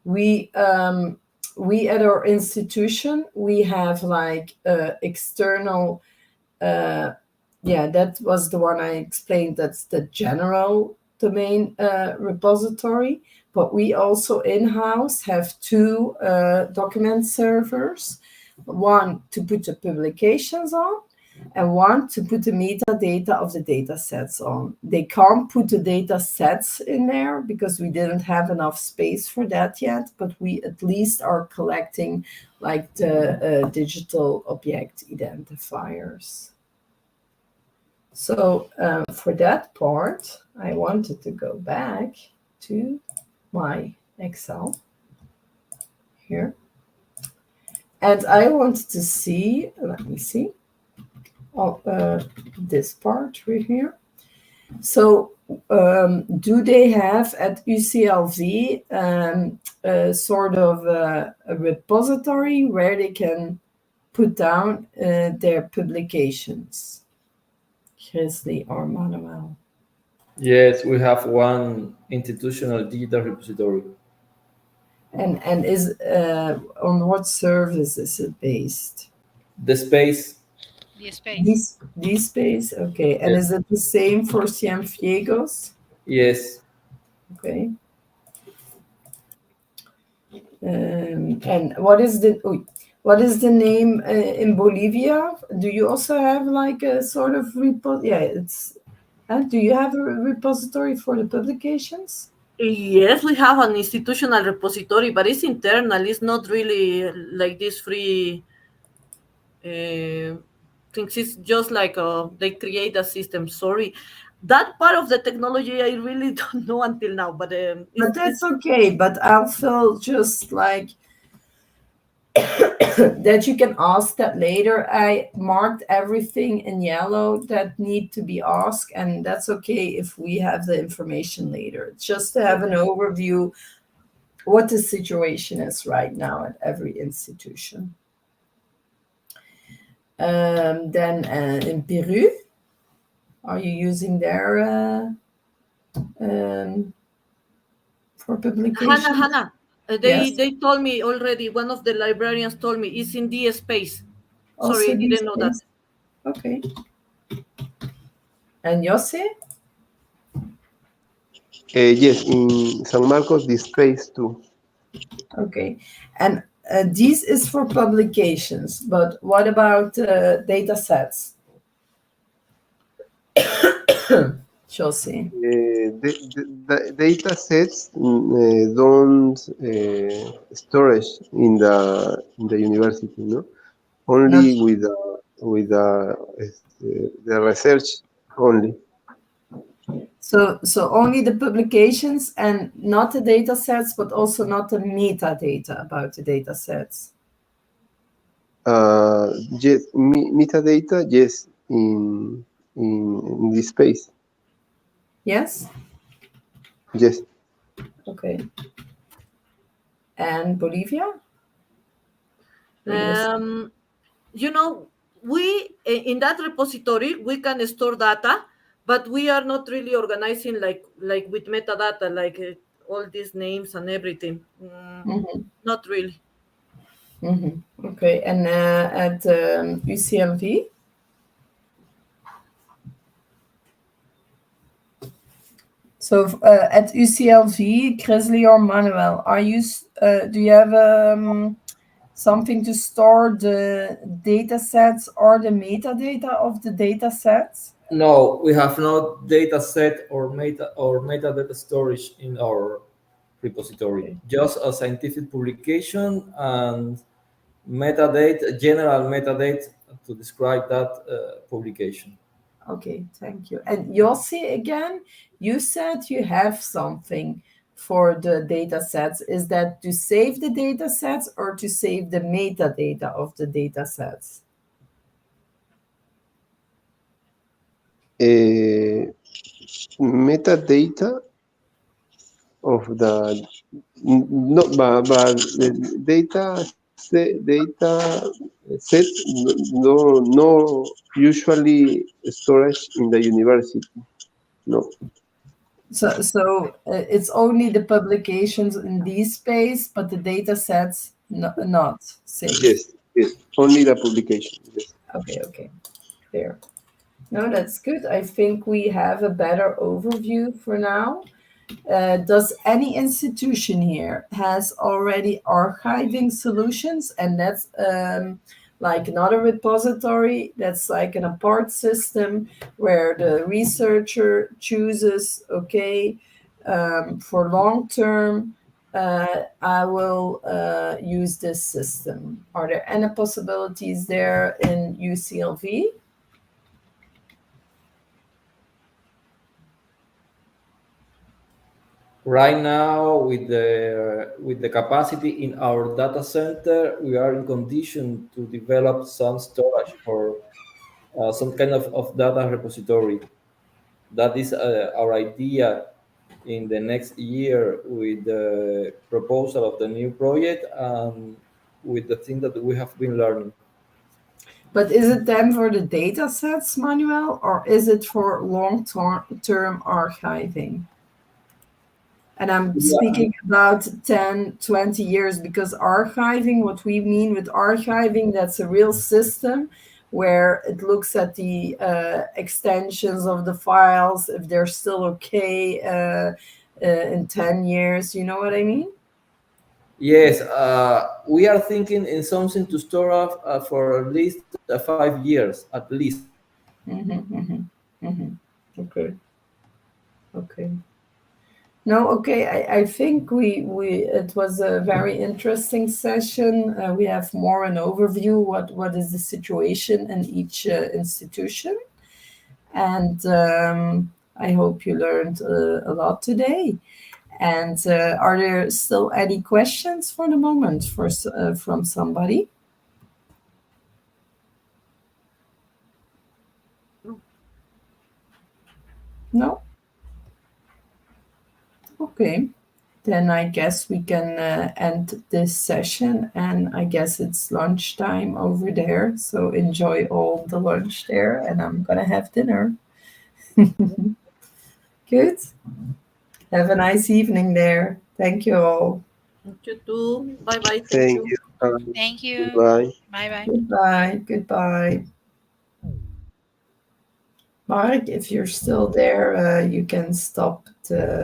we at our institution, we have like external, that was the one I explained. That's the general domain repository. But we also in-house have two document servers, one to put the publications on and one to put the metadata of the data sets on. They can't put the data sets in there because we didn't have enough space for that yet, but we at least are collecting like the digital object identifiers. So for that part, I wanted to go back to my Excel here. And I wanted to see, let me see, this part right here. So do they have at UCLV sort of a repository where they can put down their publications? Chrisley or Manuel? Yes, we have one institutional digital repository. And is on what service is it based? The space. The space. DSpace, okay. And Yes. is it the same for Cienfuegos? Yes. Okay. And what is the name in Bolivia? Do you also have like a sort of do you have a repository for the publications? Yes, we have an institutional repository, but it's internal. It's not really like this free things. It's just like they create a system. Sorry, that part of the technology I really don't know until now. But That's okay. But I'll feel just like that you can ask that later. I marked everything in yellow that need to be asked, and that's okay if we have the information later. It's just to have an overview what the situation is right now at every institution. Then in Peru, are you using their for publication? Hannah, they told me already. One of the librarians told me it's in DSpace. Sorry, I didn't know that. Okay. And Jose? Yes, in San Marcos, the space too. Okay. And this is for publications, but what about data sets? Jose. The data sets don't storage in the university, no? Only with the research only. So only the publications and not the data sets, but also not the metadata about the data sets. Yes, metadata, yes, in this space. Yes? Yes. Okay. And Bolivia? You know, we in that repository we can store data, but we are not really organizing like with metadata, like all these names and everything. Not really. Okay, and at UCLV? So at UCLV, Grizzly or Manuel, are you? Do you have something to store the data sets or the metadata of the data sets? No, we have no data set or metadata storage in our repository. Okay. Just a scientific publication and metadata, general metadata to describe that publication. Okay, thank you. And Yossi, again, you said you have something for the data sets. Is that to save the data sets or to save the metadata of the data sets? Metadata of the no, but the data set no usually storage in the university. No. So it's only the publications in this space, but the data sets not safe. Yes, only the publication. Yes. Okay, clear. No, that's good. I think we have a better overview for now. Does any institution here has already archiving solutions? And that's like not a repository, that's like an apart system where the researcher chooses, okay, for long term, I will use this system. Are there any possibilities there in UCLV? Right now, with the capacity in our data center, we are in condition to develop some storage for some kind of data repository. That is our idea in the next year with the proposal of the new project and with the thing that we have been learning. But is it then for the data sets, Manuel, or is it for long-term archiving? And I'm speaking about 10, 20 years, because archiving, what we mean with archiving, that's a real system where it looks at the extensions of the files, if they're still okay in 10 years. You know what I mean? Yes, we are thinking in something to store up for at least 5 years, at least. Okay. No, okay. I think we it was a very interesting session. We have more an overview what is the situation in each institution, and I hope you learned a lot today. And are there still any questions for the moment from somebody? No? Okay. Then I guess we can end this session, and I guess it's lunchtime over there. So enjoy all the lunch there, and I'm gonna have dinner. Good. Have a nice evening there. Thank you all. You too. Bye bye. Thank you. Thank you. Goodbye. Bye. Goodbye. Mark, if you're still there, you can stop the